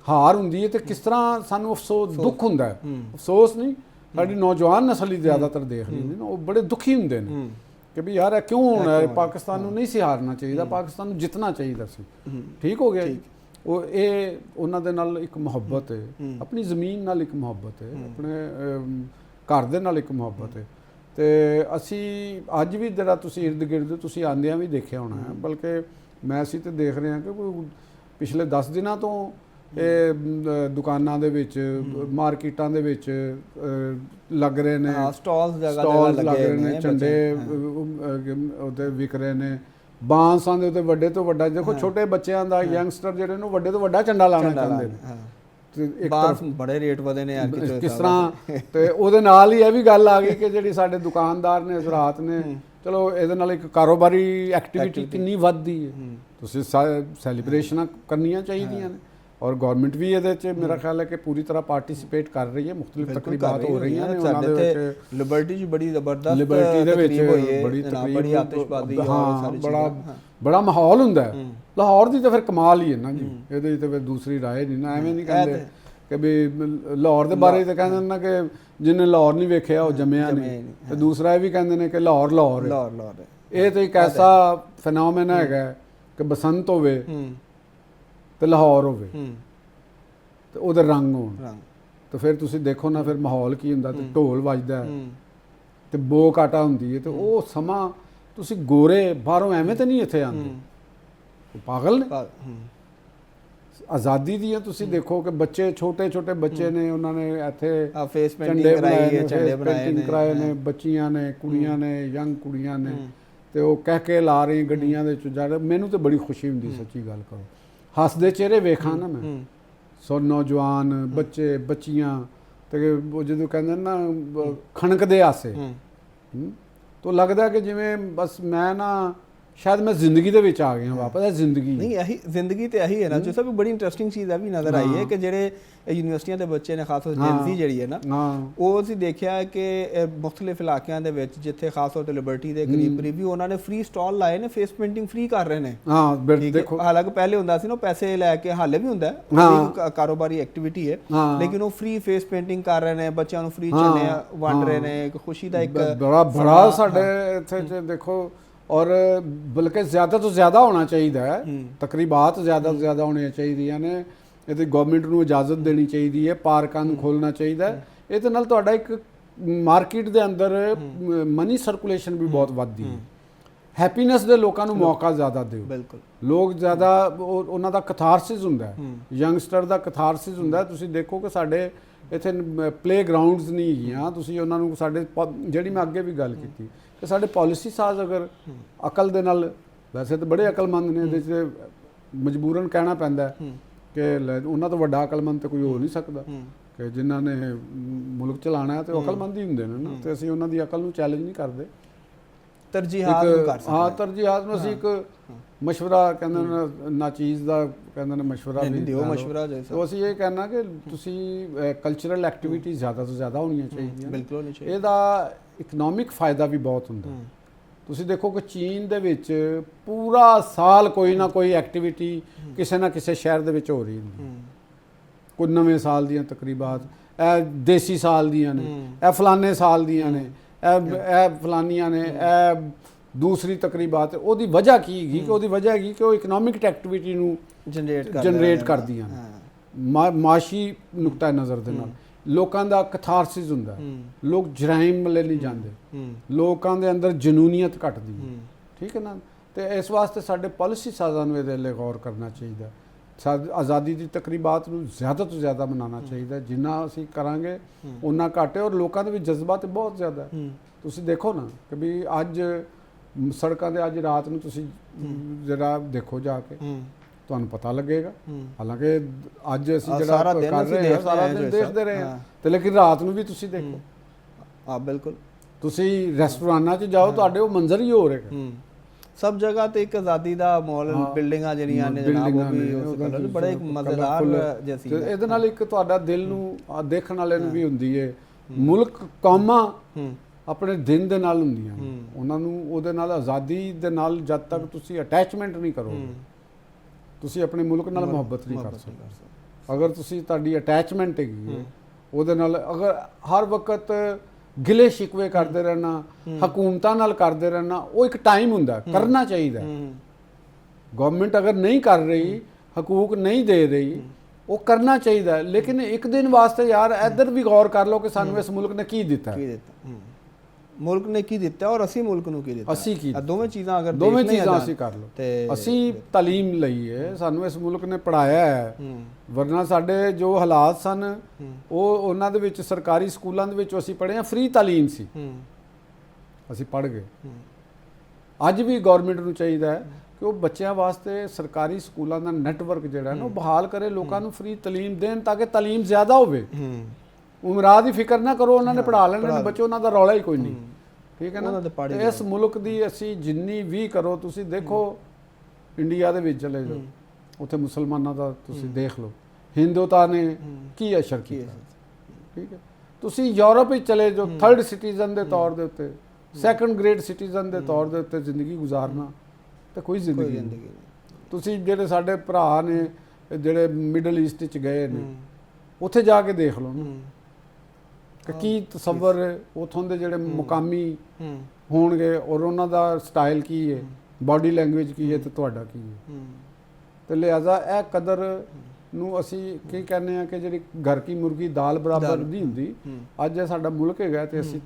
ਹਾਰ ਹੁੰਦੀ ਹੈ ਤੇ ਕਿਸ ਤਰ੍ਹਾਂ ਸਾਨੂੰ ਅਫਸੋਸ, ਦੁੱਖ ਹੁੰਦਾ ਹੈ। ਅਫਸੋਸ ਨਹੀਂ, ਸਾਡੀ ਨੌਜਵਾਨ ਨਸਲ ਹੀ ਜ਼ਿਆਦਾਤਰ ਦੇਖ ਲੈਂਦੀ ਨਾ, ਉਹ ਬੜੇ ਦੁਖੀ ਹੁੰਦੇ ਨੇ ਕਿ ਵੀ ਯਾਰ ਇਹ ਕਿਉਂ ਹੋਣਾ ਹੈ, ਪਾਕਿਸਤਾਨ ਨੂੰ ਨਹੀਂ ਸੀ ਹਾਰਨਾ ਚਾਹੀਦਾ, ਪਾਕਿਸਤਾਨ ਨੂੰ ਜਿੱਤਣਾ ਚਾਹੀਦਾ ਸੀ। ਠੀਕ ਹੋ ਗਿਆ। ਉਹ ਇਹ ਉਹਨਾਂ ਦੇ ਨਾਲ ਇੱਕ ਮੁਹੱਬਤ ਹੈ, ਆਪਣੀ ਜ਼ਮੀਨ ਨਾਲ ਇੱਕ ਮੁਹੱਬਤ ਹੈ, ਆਪਣੇ ਘਰ ਦੇ ਨਾਲ ਇੱਕ ਮੁਹੱਬਤ ਹੈ। ਤੇ ਅਸੀਂ ਅੱਜ ਵੀ ਜਿਹੜਾ ਤੁਸੀਂ ਇਰਦ ਗਿਰਦ ਤੁਸੀਂ ਆਉਂਦਿਆਂ ਵੀ ਦੇਖਿਆ ਹੋਣਾ ਹੈ, ਬਲਕਿ ਮੈਂ ਅਸੀਂ ਤੇ ਦੇਖ ਰਹੇ ਹਾਂ ਕਿ ਕੋਈ ਪਿਛਲੇ 10 ਦਿਨਾਂ ਤੋਂ ਇਹ ਦੁਕਾਨਾਂ ਦੇ ਵਿੱਚ, ਮਾਰਕੀਟਾਂ ਦੇ ਵਿੱਚ ਲੱਗ ਰਹੇ ਨੇ, ਸਟਾਲਸ ਲੱਗ ਰਹੇ ਨੇ, ਝੰਡੇ ਉਹਦੇ ਵਿਕ ਰਹੇ ਨੇ, ਬਾਂਸਾਂ ਦੇ ਉੱਤੇ ਵੱਡੇ ਤੋਂ ਵੱਡਾ, ਦੇਖੋ ਛੋਟੇ ਬੱਚਿਆਂ ਦਾ, ਯੰਗਸਟਰ ਜਿਹੜੇ ਨੇ ਵੱਡੇ ਤੋਂ ਵੱਡਾ ਝੰਡਾ ਲਾਉਣਾ ਚਾਹੁੰਦੇ ਨੇ। ਬਾਂਸ ਬੜੇ ਰੇਟ ਵਧੇ ਨੇ ਕਿਸ ਤਰ੍ਹਾਂ। ਤੇ ਉਹਦੇ ਨਾਲ ਹੀ ਇਹ ਵੀ ਗੱਲ ਆ ਗਈ ਕਿ ਜਿਹੜੀ ਸਾਡੇ ਦੁਕਾਨਦਾਰ ਨੇ, ਹਜ਼ਰਾਤ ਨੇ, ਚਲੋ ਇਹਦੇ ਨਾਲ ਇੱਕ ਕਾਰੋਬਾਰੀ ਐਕਟੀਵਿਟੀ ਕਿੰਨੀ ਵੱਧਦੀ ਹੈ। ਤੁਸੀਂ ਸੈਲੀਬ੍ਰੇਸ਼ਨਾਂ ਕਰਨੀਆਂ ਚਾਹੀਦੀਆਂ ਨੇ ਔਰ ਗਵਰਨਮੈਂਟ ਵੀ ਇਹਦੇ 'ਚ ਮੇਰਾ ਖਿਆਲ ਹੈ ਕਿ ਪੂਰੀ ਤਰ੍ਹਾਂ ਪਾਰਟਿਸਿਪੇਟ ਕਰ ਰਹੀ ਹੈ। ਮੁਖਤਲਿਫ ਤਕਰੀਬਾਤ ਹੋ ਰਹੀਆਂ ਨੇ ਉਹਨਾਂ ਦੇ ਵਿੱਚ। ਲਿਬਰਟੀ 'ਚ ਬੜੀ ਜ਼ਬਰਦਸਤ ਲਿਬਰਟੀ ਦੇ ਵਿੱਚ ਬੜੀ ਆਤਿਸ਼ਬਾਜ਼ੀ, ਬੜਾ ਮਾਹੌਲ ਹੁੰਦਾ ਹੈ। ਲਾਹੌਰ ਦੀ ਤਾਂ ਫਿਰ ਕਮਾਲ ਹੀ ਹੈ ਨਾ ਜੀ, ਇਹਦੇ 'ਚ ਤਾਂ ਫਿਰ ਦੂਸਰੀ ਰਾਏ ਨਹੀਂ ਨਾ। ਐਵੇਂ ਨਹੀਂ ਕਹਿੰਦੇ ਕਿ ਵੀ ਲਾਹੌਰ ਦੇ ਬਾਰੇ ਤਾਂ ਕਹਿੰਦੇ ਨਾ ਕਿ ਜਿਹਨੇ ਲਾਹੌਰ ਨਹੀਂ ਵੇਖਿਆ ਉਹ ਜੰਮਿਆ ਨਹੀਂ, ਤੇ ਦੂਸਰਾ ਇਹ ਵੀ ਕਹਿੰਦੇ ਨੇ ਕਿ ਲਾਹੌਰ ਹੈ। ਇਹ ਤਾਂ ਇੱਕ ਐਸਾ ਫੈਨੋਮੇਨਾ ਹੈਗਾ ਕਿ ਬਸੰਤ ਹੋਵੇ ਤੇ ਲਾਹੌਰ ਹੋਵੇ ਤੇ ਉਹਦੇ ਰੰਗ ਹੋਣ, ਤੇ ਫਿਰ ਤੁਸੀਂ ਦੇਖੋ ਨਾ ਫਿਰ ਮਾਹੌਲ ਕੀ ਹੁੰਦਾ। ਤੇ ਢੋਲ ਵੱਜਦਾ ਤੇ ਬੋ ਕਾਟਾ ਹੁੰਦੀ ਹੈ ਤੇ ਉਹ ਸਮਾਂ ਤੁਸੀਂ ਗੋਰੇ ਬਾਹਰੋਂ ਐਵੇਂ ਤੇ ਨਹੀਂ ਇੱਥੇ ਆਉਂਦੇ, ਉਹ ਪਾਗਲ ਨੇ। ਆਜ਼ਾਦੀ ਦੀਆਂ ਤੁਸੀਂ ਦੇਖੋ ਕਿ ਬੱਚੇ ਛੋਟੇ ਛੋਟੇ ਬੱਚੇ ਨੇ, ਉਹਨਾਂ ਨੇ ਇੱਥੇ ਫੇਸ ਪੇਂਟਿੰਗ ਕਰਾਈ ਹੈ, ਝੰਡੇ ਬਣਾਏ ਨੇ, ਕਰਾਏ ਨੇ, ਬੱਚੀਆਂ ਨੇ, ਕੁੜੀਆਂ ਨੇ, ਯੰਗ ਕੁੜੀਆਂ ਨੇ, ਤੇ ਉਹ ਕਹਿ ਕੇ ਲਾ ਰਹੀ ਗੱਡੀਆਂ ਦੇ ਚ ਜਾ ਰਹੇ। ਮੈਨੂੰ ਤੇ ਬੜੀ ਖੁਸ਼ੀ ਹੁੰਦੀ, ਸੱਚੀ ਗੱਲ ਕਰੋ, ਹੱਸਦੇ ਚਿਹਰੇ ਵੇਖਾਂ ਨਾ ਮੈਂ, ਸੋ ਨੌਜਵਾਨ ਬੱਚੇ ਬੱਚੀਆਂ, ਤੇ ਉਹ ਜਦੋਂ ਕਹਿੰਦੇ ਨਾ ਖਣਕਦੇ ਆਸੇ, ਤਾਂ ਲੱਗਦਾ ਕਿ ਜਿਵੇਂ ਬਸ ਮੈਂ ਨਾ ਸ਼ਾਇਦ ਮੈਂ ਜ਼ਿੰਦਗੀ ਦੇ ਵਿੱਚ ਆ ਗਿਆ ਵਾਪਸ। ਇਹ ਜ਼ਿੰਦਗੀ ਨਹੀਂ, ਇਹੀ ਜ਼ਿੰਦਗੀ ਤੇ ਇਹੀ ਹੈ ਨਾ। ਜੋ ਸਭ ਬੜੀ ਇੰਟਰਸਟਿੰਗ ਚੀਜ਼ ਆ ਵੀ ਨਜ਼ਰ ਆਈ ਹੈ ਕਿ ਜਿਹੜੇ ਯੂਨੀਵਰਸਿਟੀਆਂ ਦੇ ਬੱਚੇ ਨੇ, ਖਾਸ ਤੌਰ ਤੇ ਜੈਨਜ਼ੀ ਜਿਹੜੀ ਹੈ ਨਾ, ਉਹ ਅਸੀਂ ਦੇਖਿਆ ਕਿ ਮੁxtਲਿਫ ਇਲਾਕਿਆਂ ਦੇ ਵਿੱਚ ਜਿੱਥੇ ਖਾਸ ਤੌਰ ਤੇ ਲਿਬਰਟੀ ਦੇ ਕਰੀਬ ਕਰੀਬ ਵੀ ਉਹਨਾਂ ਨੇ ਫ੍ਰੀ ਸਟਾਲ ਲਾਏ ਨੇ, ਫੇਸ ਪੇਂਟਿੰਗ ਫ੍ਰੀ ਕਰ ਰਹੇ ਨੇ। ਦੇਖੋ, ਹਾਲਾਂਕਿ ਪਹਿਲੇ ਹੁੰਦਾ ਸੀ ਨਾ ਪੈਸੇ ਲੈ ਕੇ, ਹਾਲੇ ਵੀ ਹੁੰਦਾ, ਕਾਰੋਬਾਰੀ ਐਕਟੀਵਿਟੀ ਹੈ, ਲੇਕਿਨ ਉਹ ਫ੍ਰੀ ਫੇਸ ਪੇਂਟਿੰਗ ਕਰ ਰਹੇ ਨੇ, ਬੱਚਿਆਂ ਨੂੰ ਫ੍ਰੀ ਝੰਡੇ ਵੰਡ ਰਹੇ ਨੇ, ਇੱਕ ਖੁਸ਼ੀ ਦਾ ਇੱਕ ਬੜਾ ਸਾਡੇ ਇੱਥੇ ਦੇਖੋ। ਔਰ ਬਲਕਿ ਜ਼ਿਆਦਾ ਤੋਂ ਜ਼ਿਆਦਾ ਹੋਣਾ ਚਾਹੀਦਾ ਹੈ, ਤਕਰੀਬਾਤ ਜ਼ਿਆਦਾ ਤੋਂ ਜ਼ਿਆਦਾ ਹੋਣੀਆਂ ਚਾਹੀਦੀਆਂ ਨੇ। ਇਹਦੀ ਗਵਰਨਮੈਂਟ ਨੂੰ ਇਜਾਜ਼ਤ ਦੇਣੀ ਚਾਹੀਦੀ ਹੈ, ਪਾਰਕਾਂ ਨੂੰ ਖੋਲ੍ਹਣਾ ਚਾਹੀਦਾ ਹੈ। ਇਹਦੇ ਨਾਲ ਤੁਹਾਡਾ ਇੱਕ ਮਾਰਕੀਟ ਦੇ ਅੰਦਰ ਮਨੀ ਸਰਕੂਲੇਸ਼ਨ ਵੀ ਬਹੁਤ ਵੱਧਦੀ ਹੈ। ਹੈਪੀਨੈਸ ਦੇ ਲੋਕਾਂ ਨੂੰ ਮੌਕਾ ਜ਼ਿਆਦਾ ਦਿਓ। ਬਿਲਕੁਲ, ਲੋਕ ਜ਼ਿਆਦਾ ਉਹਨਾਂ ਦਾ ਕਥਾਰਸਿਸ ਹੁੰਦਾ ਹੈ, ਯੰਗਸਟਰ ਦਾ ਕਥਾਰਸਿਸ ਹੁੰਦਾ ਹੈ। ਤੁਸੀਂ ਦੇਖੋ ਕਿ ਸਾਡੇ ਇੱਥੇ ਪਲੇ ਗਰਾਊਂਡਸ ਨਹੀਂ ਹੈਗੀਆਂ, ਤੁਸੀਂ ਉਹਨਾਂ ਨੂੰ ਸਾਡੇ ਜਿਹੜੀ ਮੈਂ ਅੱਗੇ ਵੀ ਗੱਲ ਕੀਤੀ ਕਿ ਸਾਡੇ ਪਾਲਿਸੀ ਸਾਜ਼ ਅਗਰ ਅਕਲ ਦੇ ਨਾਲ, ਵੈਸੇ ਤਾਂ ਬੜੇ ਅਕਲਮੰਦ ਨੇ, ਇਹਦੇ 'ਚ ਮਜਬੂਰਨ ਕਹਿਣਾ ਪੈਂਦਾ ਕਿ ਉਹਨਾਂ ਤੋਂ ਵੱਡਾ ਅਕਲਮੰਦ ਤਾਂ ਕੋਈ ਹੋ ਨਹੀਂ ਸਕਦਾ, ਕਿ ਜਿਨ੍ਹਾਂ ਨੇ ਮੁਲਕ ਚਲਾਉਣਾ ਤੇ ਅਕਲਮੰਦ ਹੀ ਹੁੰਦੇ ਨੇ ਨਾ, ਤੇ ਅਸੀਂ ਉਹਨਾਂ ਦੀ ਅਕਲ ਨੂੰ ਚੈਲੰਜ ਨਹੀਂ ਕਰਦੇ। ਤਰਜੀਹਾਤ ਨੂੰ ਕਰ ਸਕਦੇ ਹਾਂ, ਤਰਜੀਹਾਤ ਨੂੰ ਅਸੀਂ ਇੱਕ ਮਸ਼ਵਰਾ ਕਹਿੰਦੇ ਨੇ, ਨਾ ਚੀਜ਼ ਦਾ ਕਹਿੰਦੇ ਨੇ ਮਸ਼ਵਰਾ ਵੀ ਦਿਓ, ਮਸ਼ਵਰਾ ਜੈਸਾ। ਤਾਂ ਅਸੀਂ ਇਹ ਕਹਿਣਾ ਕਿ ਤੁਸੀਂ ਕਲਚਰਲ ਐਕਟੀਵਿਟੀ ਜ਼ਿਆਦਾ ਤੋਂ ਜ਼ਿਆਦਾ ਹੋਣੀਆਂ ਚਾਹੀਦੀਆਂ। ਬਿਲਕੁਲ ਨਹੀਂ ਚਾਹੀਦੀ। ਇਹਦਾ ਇਕਨੋਮਿਕ ਫਾਇਦਾ ਵੀ ਬਹੁਤ ਹੁੰਦਾ। ਤੁਸੀਂ ਦੇਖੋ ਕਿ ਚੀਨ ਦੇ ਵਿੱਚ ਪੂਰਾ ਸਾਲ ਕੋਈ ਨਾ ਕੋਈ ਐਕਟੀਵਿਟੀ ਕਿਸੇ ਨਾ ਕਿਸੇ ਸ਼ਹਿਰ ਦੇ ਵਿੱਚ ਹੋ ਰਹੀ ਹੁੰਦੀ। ਕੋਈ ਨਵੇਂ ਸਾਲ ਦੀਆਂ ਤਕਰੀਬਾਤ, ਇਹ ਦੇਸੀ ਸਾਲ ਦੀਆਂ ਨੇ, ਇਹ ਫਲਾਣੇ ਸਾਲ ਦੀਆਂ ਨੇ, ਇਹ ਫਲਾਨੀਆਂ ਨੇ, ਇਹ ਦੂਸਰੀ ਤਕਰੀਬਾਤ। ਉਹਦੀ ਵਜ੍ਹਾ ਕੀ ਹੈਗੀ? ਕਿ ਉਹਦੀ ਵਜ੍ਹਾ ਹੈਗੀ ਕਿ ਉਹ ਇਕਨੋਮਿਕ ਐਕਟੀਵਿਟੀ ਨੂੰ ਜਨਰੇਟ ਕਰਦੀਆਂ ਨੇ, ਮਾਸ਼ੀ ਨੁਕਤਾ ਨਜ਼ਰ ਦੇ ਨਾਲ। ਲੋਕਾਂ ਦਾ ਕਥਾਰਸਿਸ ਹੁੰਦਾ, ਲੋਕ ਜਰਾਇਮ ਵੱਲ ਨਹੀਂ ਜਾਂਦੇ, ਲੋਕਾਂ ਦੇ ਅੰਦਰ ਜਨੂਨੀਅਤ ਘਟਦੀ ਹੈ, ਠੀਕ ਹੈ ਨਾ। ਤੇ ਇਸ ਵਾਸਤੇ ਸਾਡੇ ਪਾਲਿਸੀ ਸਾਜ਼ਾਂ ਨੂੰ ਇਹਦੇ ਲਈ ਗੌਰ ਕਰਨਾ ਚਾਹੀਦਾ। ਆਜ਼ਾਦੀ ਦੀ ਤਕਰੀਬਾਤ ਨੂੰ ਜ਼ਿਆਦਾ ਤੋਂ ਜ਼ਿਆਦਾ ਮਨਾਉਣਾ ਚਾਹੀਦਾ। ਜਿੰਨਾ ਅਸੀਂ ਕਰਾਂਗੇ ਉਨਾ ਘੱਟ ਹੈ। ਔਰ ਲੋਕਾਂ ਦੇ ਵਿੱਚ ਜਜ਼ਬਾ ਤੇ ਬਹੁਤ ਜ਼ਿਆਦਾ ਹੈ। ਤੁਸੀਂ ਦੇਖੋ ਨਾ ਕਿ ਵੀ ਅੱਜ ਸੜਕਾਂ ਦੇ ਅੱਜ ਰਾਤ ਨੂੰ ਤੁਸੀਂ ਜਰਾ ਦੇਖੋ ਜਾ ਕੇ, ਤੁਹਾਨੂੰ ਪਤਾ ਲੱਗੇਗਾ। ਹਾਲਾਂਕਿ ਅੱਜ ਅਸੀਂ ਜਿਹੜਾ ਕਰ ਰਹੇ ਹਾਂ ਸਾਰਾ ਦਿਨ ਦੇਖਦੇ ਰਹੇ ਹਾਂ, ਤੇ ਲੇਕਿਨ ਰਾਤ ਨੂੰ ਵੀ ਤੁਸੀਂ ਦੇਖੋ। ਹਾਂ, ਬਿਲਕੁਲ। ਤੁਸੀਂ ਰੈਸਟੋਰੈਂਟਾਂ 'ਚ ਜਾਓ, ਤੁਹਾਡੇ ਉਹ ਮੰਜ਼ਰ ਹੀ ਹੋ ਰਿਹਾ। ਸਭ ਜਗ੍ਹਾ ਤੇ ਇੱਕ ਆਜ਼ਾਦੀ ਦਾ ਮਾਹੌਲ, ਬਿਲਡਿੰਗਾਂ ਜਿਹੜੀਆਂ ਨੇ ਜਨਾਬ, ਉਹ ਵੀ ਉਸ ਕਲਰ ਬੜਾ ਇੱਕ ਮਜ਼ੇਦਾਰ ਜਿਹਾ ਸੀ। ਇਹਦੇ ਨਾਲ ਇੱਕ ਤੁਹਾਡਾ ਦਿਲ ਨੂੰ ਦੇਖਣ ਵਾਲੇ ਨੂੰ ਵੀ ਹੁੰਦੀ ਹੈ। ਮੁਲਕ ਕੌਮਾਂ ਆਪਣੇ ਦਿਨ ਦੇ ਨਾਲ ਹੁੰਦੀਆਂ, ਉਹਨਾਂ ਨੂੰ ਉਹਦੇ ਨਾਲ ਆਜ਼ਾਦੀ ਦੇ ਨਾਲ ਜਦ ਤੱਕ ਤੁਸੀਂ ਅਟੈਚਮੈਂਟ ਨਹੀਂ ਕਰੋਗੇ, ਤੁਸੀਂ ਆਪਣੇ ਮੁਲਕ ਨਾਲ ਮੁਹੱਬਤ ਨਹੀਂ ਕਰ ਸਕਦੇ। ਅਗਰ ਤੁਸੀਂ ਤੁਹਾਡੀ ਅਟੈਚਮੈਂਟ ਹੈਗੀ ਹੈ ਉਹਦੇ ਨਾਲ, ਅਗਰ ਹਰ ਵਕਤ ਗਿਲੇ ਸ਼ਿਕਵੇ ਕਰਦੇ ਰਹਿਣਾ, ਹਕੂਮਤਾਂ ਨਾਲ ਕਰਦੇ ਰਹਿਣਾ, ਉਹ ਇੱਕ ਟਾਈਮ ਹੁੰਦਾ, ਕਰਨਾ ਚਾਹੀਦਾ। ਗਵਰਨਮੈਂਟ ਅਗਰ ਨਹੀਂ ਕਰ ਰਹੀ, ਹਕੂਕ ਨਹੀਂ ਦੇ ਰਹੀ, ਉਹ ਕਰਨਾ ਚਾਹੀਦਾ। ਲੇਕਿਨ ਇੱਕ ਦਿਨ ਵਾਸਤੇ ਯਾਰ ਇੱਧਰ ਵੀ ਗੌਰ ਕਰ ਲਓ ਕਿ ਸਾਨੂੰ ਇਸ ਮੁਲਕ ਨੇ ਕੀ ਦਿੱਤਾ, ਮੁਲਕ ਨੇ ਕੀ ਦਿੱਤਾ ਔਰ ਅਸੀਂ ਮੁਲਕ ਨੂੰ ਕੀ ਦਿੱਤਾ। ਅਸੀਂ ਕੀ ਦੋਵੇਂ ਚੀਜ਼ਾਂ ਅਗਰ ਦੋਵੇਂ ਚੀਜ਼ਾਂ ਅਸੀਂ ਕਰ ਲਓ ਤੇ ਅਸੀਂ ਤਾਲੀਮ ਲਈ ਹੈ, ਸਾਨੂੰ ਇਸ ਮੁਲਕ ਨੇ ਪੜਾਇਆ ਹੈ। ਵਰਨਾ ਸਾਡੇ ਜੋ ਹਾਲਾਤ ਸਨ ਉਹ ਉਹਨਾਂ ਦੇ ਵਿੱਚ ਸਰਕਾਰੀ ਸਕੂਲਾਂ ਦੇ ਵਿੱਚ ਅਸੀਂ ਪੜ੍ਹੇ ਹਾਂ, ਫ੍ਰੀ ਤਾਲੀਮ ਸੀ, ਅਸੀਂ ਪੜ੍ਹ ਗਏ। ਅੱਜ ਵੀ ਗਵਰਨਮੈਂਟ ਨੂੰ ਚਾਹੀਦਾ ਹੈ ਕਿ ਉਹ ਬੱਚਿਆਂ ਵਾਸਤੇ ਸਰਕਾਰੀ ਸਕੂਲਾਂ ਦਾ ਨੈਟਵਰਕ ਜਿਹੜਾ ਨਾ ਉਹ ਬਹਾਲ ਕਰੇ, ਲੋਕਾਂ ਨੂੰ ਫ੍ਰੀ ਤਾਲੀਮ ਦੇਣ ਤਾਂ ਕਿ ਤਾਲੀਮ ਜ਼ਿਆਦਾ ਹੋਵੇ। ਉਮਰਾਂ ਦੀ ਫਿਕਰ ਨਾ ਕਰੋ, ਉਹਨਾਂ ਨੇ ਪੜ੍ਹਾ ਲੈਣੇ ਨੇ ਬੱਚੇ, ਉਹਨਾਂ ਦਾ ਰੌਲਾ ਹੀ ਕੋਈ ਨਹੀਂ, ਠੀਕ ਹੈ ਨਾ। ਇਸ ਮੁਲਕ ਦੀ ਅਸੀਂ ਜਿੰਨੀ ਵੀ ਕਰੋ, ਤੁਸੀਂ ਦੇਖੋ ਇੰਡੀਆ ਦੇ ਵਿੱਚ ਚਲੇ ਜਾਓ, ਉੱਥੇ ਮੁਸਲਮਾਨਾਂ ਦਾ ਤੁਸੀਂ ਦੇਖ ਲਓ, ਹਿੰਦੂਤਾ ਨੇ ਕੀ ਅਸਰ ਕੀਤਾ, ਠੀਕ ਹੈ। ਤੁਸੀਂ ਯੂਰਪ ਵਿੱਚ ਚਲੇ ਜਾਓ, ਥਰਡ ਸਿਟੀਜ਼ਨ ਦੇ ਤੌਰ ਦੇ ਉੱਤੇ, ਸੈਕੰਡ ਗ੍ਰੇਡ ਸਿਟੀਜ਼ਨ ਦੇ ਤੌਰ ਦੇ ਉੱਤੇ ਜ਼ਿੰਦਗੀ ਗੁਜ਼ਾਰਨਾ ਤੇ ਕੋਈ ਜ਼ਿੰਦਗੀ ਨਹੀਂ। ਤੁਸੀਂ ਜਿਹੜੇ ਸਾਡੇ ਭਰਾ ਨੇ ਜਿਹੜੇ ਮਿਡਲ ਈਸਟ ਵਿੱਚ ਗਏ ਨੇ, ਉੱਥੇ ਜਾ ਕੇ ਦੇਖ ਲਓ ਨਾ ਕਿ ਕੀ ਤਸੱਵਰ ਉੱਥੋਂ ਦੇ ਜਿਹੜੇ ਮੁਕਾਮੀ ਹੋਣਗੇ ਔਰ ਉਹਨਾਂ ਦਾ ਸਟਾਈਲ ਕੀ ਹੈ, ਬਾਡੀ ਲੈਂਗੁਏਜ ਕੀ ਹੈ ਤੇ ਤੁਹਾਡਾ ਕੀ ਹੈ। ਤੇ ਲਿਹਾਜ਼ਾ ਇਹ ਕਦਰ ਨੂੰ ਅਸੀਂ ਕੀ ਕਹਿੰਦੇ ਆ ਕਿ ਜਿਹੜੀ ਘਰ ਕੀ ਮੁਰਗੀ ਦਾਲ ਬਰਾਬਰ ਨਹੀਂ ਹੁੰਦੀ। ਅੱਜ ਇਹ ਸਾਡਾ ਮੁਲਕ ਹੈਗਾ ਤੇ ਅਸੀਂ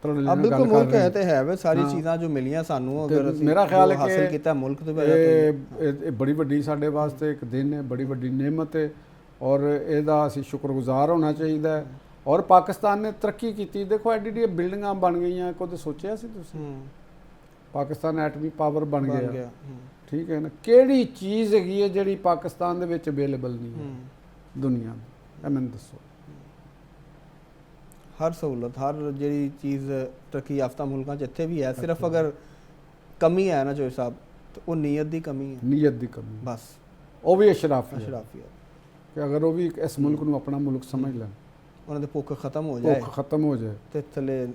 ਤਰਲੇ ਆ ਨਾਲ ਬਿਲਕੁਲ ਗੱਲ ਕਰ ਮੁਲਕ ਰਹੇ ਹੈ ਹਾਂ। ਤੇ ਹੈ ਵੇ ਸਾਰੀ ਚੀਜ਼ਾਂ ਜੋ ਮਿਲੀਆਂ ਸਾਨੂੰ ਤੇ ਅਗਰ ਅਸੀਂ ਮੇਰਾ ਖਿਆਲ ਹੈ ਹਾਸਲ ਕਿ ਕੀਤਾ ਮੁਲਕ ਦੀ ਵਜ੍ਹਾ ਤੋਂ ਇਹ ਬੜੀ ਵੱਡੀ ਸਾਡੇ ਵਾਸਤੇ ਇੱਕ ਦਿਨ ਹੈ, ਬੜੀ ਵੱਡੀ ਨਿਮਤ ਹੈ ਔਰ ਇਹਦਾ ਅਸੀਂ ਸ਼ੁਕਰਗੁਜ਼ਾਰ ਹੋਣਾ ਚਾਹੀਦਾ ਹੈ। ਔਰ ਪਾਕਿਸਤਾਨ ਨੇ ਤਰੱਕੀ ਕੀਤੀ, ਦੇਖੋ ਐਡੀ ਬਿਲਡਿੰਗਾਂ ਬਣ ਗਈਆਂ, ਕਦੇ ਸੋਚਿਆ ਸੀ ਤੁਸੀਂ? ਪਾਕਿਸਤਾਨ ਐਟਮੀ ਪਾਵਰ ਬਣ ਗਿਆ, ਠੀਕ ਹੈ ਨਾ। ਕਿਹੜੀ ਚੀਜ਼ ਹੈਗੀ ਹੈ ਜਿਹੜੀ ਪਾਕਿਸਤਾਨ ਦੇ ਵਿੱਚ ਅਵੇਲੇਬਲ ਨਹੀਂ ਹੈ ਦੁਨੀਆ ਦੀ, ਇਹ ਮੈਨੂੰ ਦੱਸੋ। ਹਰ ਸਹੂਲਤ, ਹਰ ਜਿਹੜੀ ਚੀਜ਼ ਤਰੱਕੀ ਯਾਫਤਾ ਮੁਲਕਾਂ 'ਚ ਇੱਥੇ ਵੀ ਹੈ, ਸਿਰਫ ਅਗਰ ਕਮੀ ਹੈ ਨਾ ਚੋਈ ਸਾਹਿਬ, ਤਾਂ ਉਹ ਨੀਅਤ ਦੀ ਕਮੀ ਹੈ, ਨੀਅਤ ਦੀ ਕਮੀ ਬਸ। ਉਹ ਵੀ ਅਸ਼ਰਾਫੀਅਤ ਅਸ਼ਰਾਫੀਅਤ ਕਿ ਅਗਰ ਉਹ ਵੀ ਇਸ ਮੁਲਕ ਨੂੰ ਆਪਣਾ ਮੁਲਕ ਸਮਝ ਲੈਣ, ਉਹਨਾਂ ਦੇ ਭੁੱਖ ਖਤਮ ਹੋ ਜਾਏ, ਭੁੱਖ ਖਤਮ ਹੋ ਜਾਏ, ਤੇ ਥੱਲੇ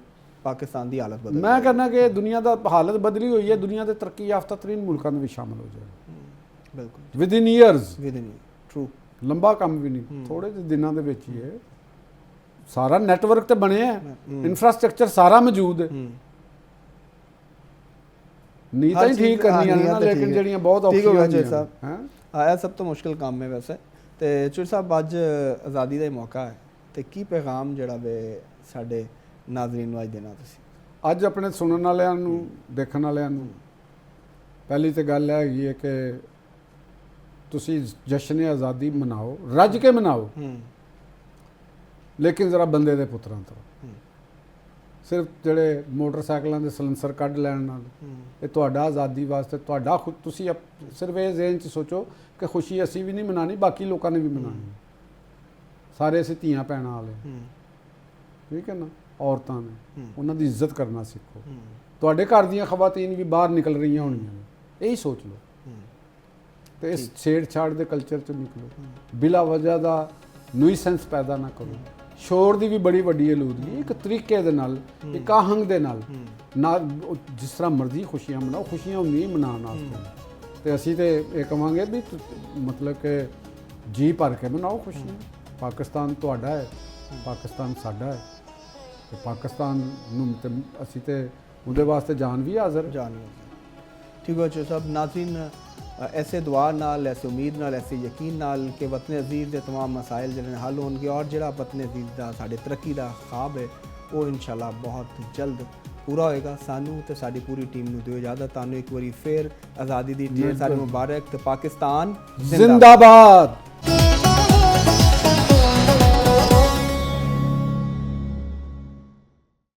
ਪਾਕਿਸਤਾਨ ਦੀ ਹਾਲਤ ਬਦਲ ਮੈਂ ਕਹਿੰਦਾ ਕਿ ਦੁਨੀਆ ਦਾ ਹਾਲਤ ਬਦਲੀ ਹੋਈ ਹੈ, ਦੁਨੀਆ ਦੇ ਤਰੱਕੀ ਯਾਫਤਾ ਤਰੀਨ ਮੁਲਕਾਂ ਦੇ ਵਿੱਚ ਸ਼ਾਮਲ ਹੋ ਜਾਏ ਬਿਲਕੁਲ ਵਿਦ ਇਨ ਈਅਰਸ। ਟਰੂ, ਲੰਬਾ ਕੰਮ ਵੀ ਨਹੀਂ, ਥੋੜੇ ਜਿਹੇ ਦਿਨਾਂ ਦੇ ਵਿੱਚ ਹੀ ਹੈ। ਸਾਰਾ ਨੈਟਵਰਕ ਤੇ ਬਣਿਆ ਹੈ, ਇਨਫਰਾਸਟ੍ਰਕਚਰ ਸਾਰਾ ਮੌਜੂਦ ਹੈ। ਨੀਤਾਂ ਹੀ ਠੀਕ ਕਰਨੀਆਂ ਨੇ ਨਾ, ਲੇਕਿਨ ਜਿਹੜੀਆਂ ਬਹੁਤ ਔਖੀਆਂ ਹੋਈਆਂ ਹੈ। ਆਇਆ ਸਭ ਤੋਂ ਮੁਸ਼ਕਿਲ ਕੰਮ ਹੈ ਵੈਸੇ। ਤੇ ਚੂਰ ਸਾਹਿਬ ਅੱਜ ਆਜ਼ਾਦੀ ਦਾ ਹੀ ਮੌਕਾ ਹੈ, ਤੇ ਕੀ ਪੈਗਾਮ ਜਿਹੜਾ ਵੇ ਸਾਡੇ ਨਾਜ਼ਰੀਨ ਨੂੰ ਅੱਜ ਦੇਣਾ ਤੁਸੀਂ? ਅੱਜ ਆਪਣੇ ਸੁਣਨ ਵਾਲਿਆਂ ਨੂੰ, ਦੇਖਣ ਵਾਲਿਆਂ ਨੂੰ ਪਹਿਲੀ ਤੇ ਗੱਲ ਹੈਗੀ ਹੈ ਕਿ ਤੁਸੀਂ ਜਸ਼ਨ ਆਜ਼ਾਦੀ ਮਨਾਓ, ਰੱਜ ਕੇ ਮਨਾਓ, ਲੇਕਿਨ ਜ਼ਰਾ ਬੰਦੇ ਦੇ ਪੁੱਤਰਾਂ ਤਰ੍ਹਾਂ। ਸਿਰਫ ਜਿਹੜੇ ਮੋਟਰਸਾਈਕਲਾਂ ਦੇ ਸਲੈਂਸਰ ਕੱਢ ਲੈਣ ਨਾਲ ਇਹ ਤੁਹਾਡਾ ਆਜ਼ਾਦੀ ਵਾਸਤੇ ਤੁਹਾਡਾ ਖੁਦ, ਤੁਸੀਂ ਸਿਰਫ ਇਹ ਜ਼ਿਹਨ 'ਚ ਸੋਚੋ ਕਿ ਖੁਸ਼ੀ ਅਸੀਂ ਵੀ ਨਹੀਂ ਮਨਾਣੀ, ਬਾਕੀ ਲੋਕਾਂ ਨੇ ਵੀ ਮਨਾਣੀ। ਸਾਰੇ ਅਸੀਂ ਧੀਆਂ ਭੈਣਾਂ ਵਾਲੇ, ਠੀਕ ਹੈ ਨਾ। ਔਰਤਾਂ ਨੇ, ਉਹਨਾਂ ਦੀ ਇੱਜ਼ਤ ਕਰਨਾ ਸਿੱਖੋ। ਤੁਹਾਡੇ ਘਰ ਦੀਆਂ ਖਵਾਤੀਨ ਵੀ ਬਾਹਰ ਨਿਕਲ ਰਹੀਆਂ ਹੋਣੀਆਂ ਨੇ, ਇਹੀ ਸੋਚ ਲਓ। ਤੇ ਇਸ ਛੇੜਛਾੜ ਦੇ ਕਲਚਰ 'ਚ ਨਿਕਲੋ, ਬਿਲਾ ਵਜ੍ਹਾ ਦਾ ਨੂਇਸੈਂਸ ਪੈਦਾ ਨਾ ਕਰੋ। ਸ਼ੋਰ ਦੀ ਵੀ ਬੜੀ ਵੱਡੀ ਆਲੂਦਗੀ, ਇੱਕ ਤਰੀਕੇ ਦੇ ਨਾਲ, ਇੱਕ ਆਹੰਗ ਦੇ ਨਾਲ ਨਾ, ਜਿਸ ਤਰ੍ਹਾਂ ਮਰਜ਼ੀ ਖੁਸ਼ੀਆਂ ਮਨਾਓ, ਖੁਸ਼ੀਆਂ ਹੁੰਦੀਆਂ ਮਨਾਉਣ ਵਾਸਤੇ। ਤੇ ਅਸੀਂ ਤੇ ਇਹ ਕਵਾਂਗੇ ਵੀ ਮਤਲਬ ਕਿ ਜੀ ਭਰ ਕੇ ਮਨਾਓ ਖੁਸ਼ੀਆਂ। ਪਾਕਿਸਤਾਨ ਤੁਹਾਡਾ ਹੈ, ਪਾਕਿਸਤਾਨ ਸਾਡਾ ਹੈ, ਤੇ ਪਾਕਿਸਤਾਨ ਨੂੰ ਤੇ ਅਸੀਂ ਤੇ ਉਹਦੇ ਵਾਸਤੇ ਜਾਨ ਵੀ ਹਾਜ਼ਰ। ਠੀਕ ਹੈ ਚੋ ਸਾਹਿਬ। ਨਾਜ਼ਰੀਨ, ऐसे दुआ नाल, ऐसे उम्मीद नाल, ऐसे यकीन नाल कि वतन अजीज़ के तमाम मसाइल जिहड़े हल होणगे और जिहड़ा वतन अजीज़ का साडे तरक्की का ख्वाब है वो इंशाअल्लाह बहुत जल्द पूरा होएगा। सानू ते साडी पूरी टीम नूं दिओ इजाज़त। तुहानूं एक बारी फिर आज़ादी दी ढेर सारी मुबारक। ते पाकिस्तान जिंदाबाद।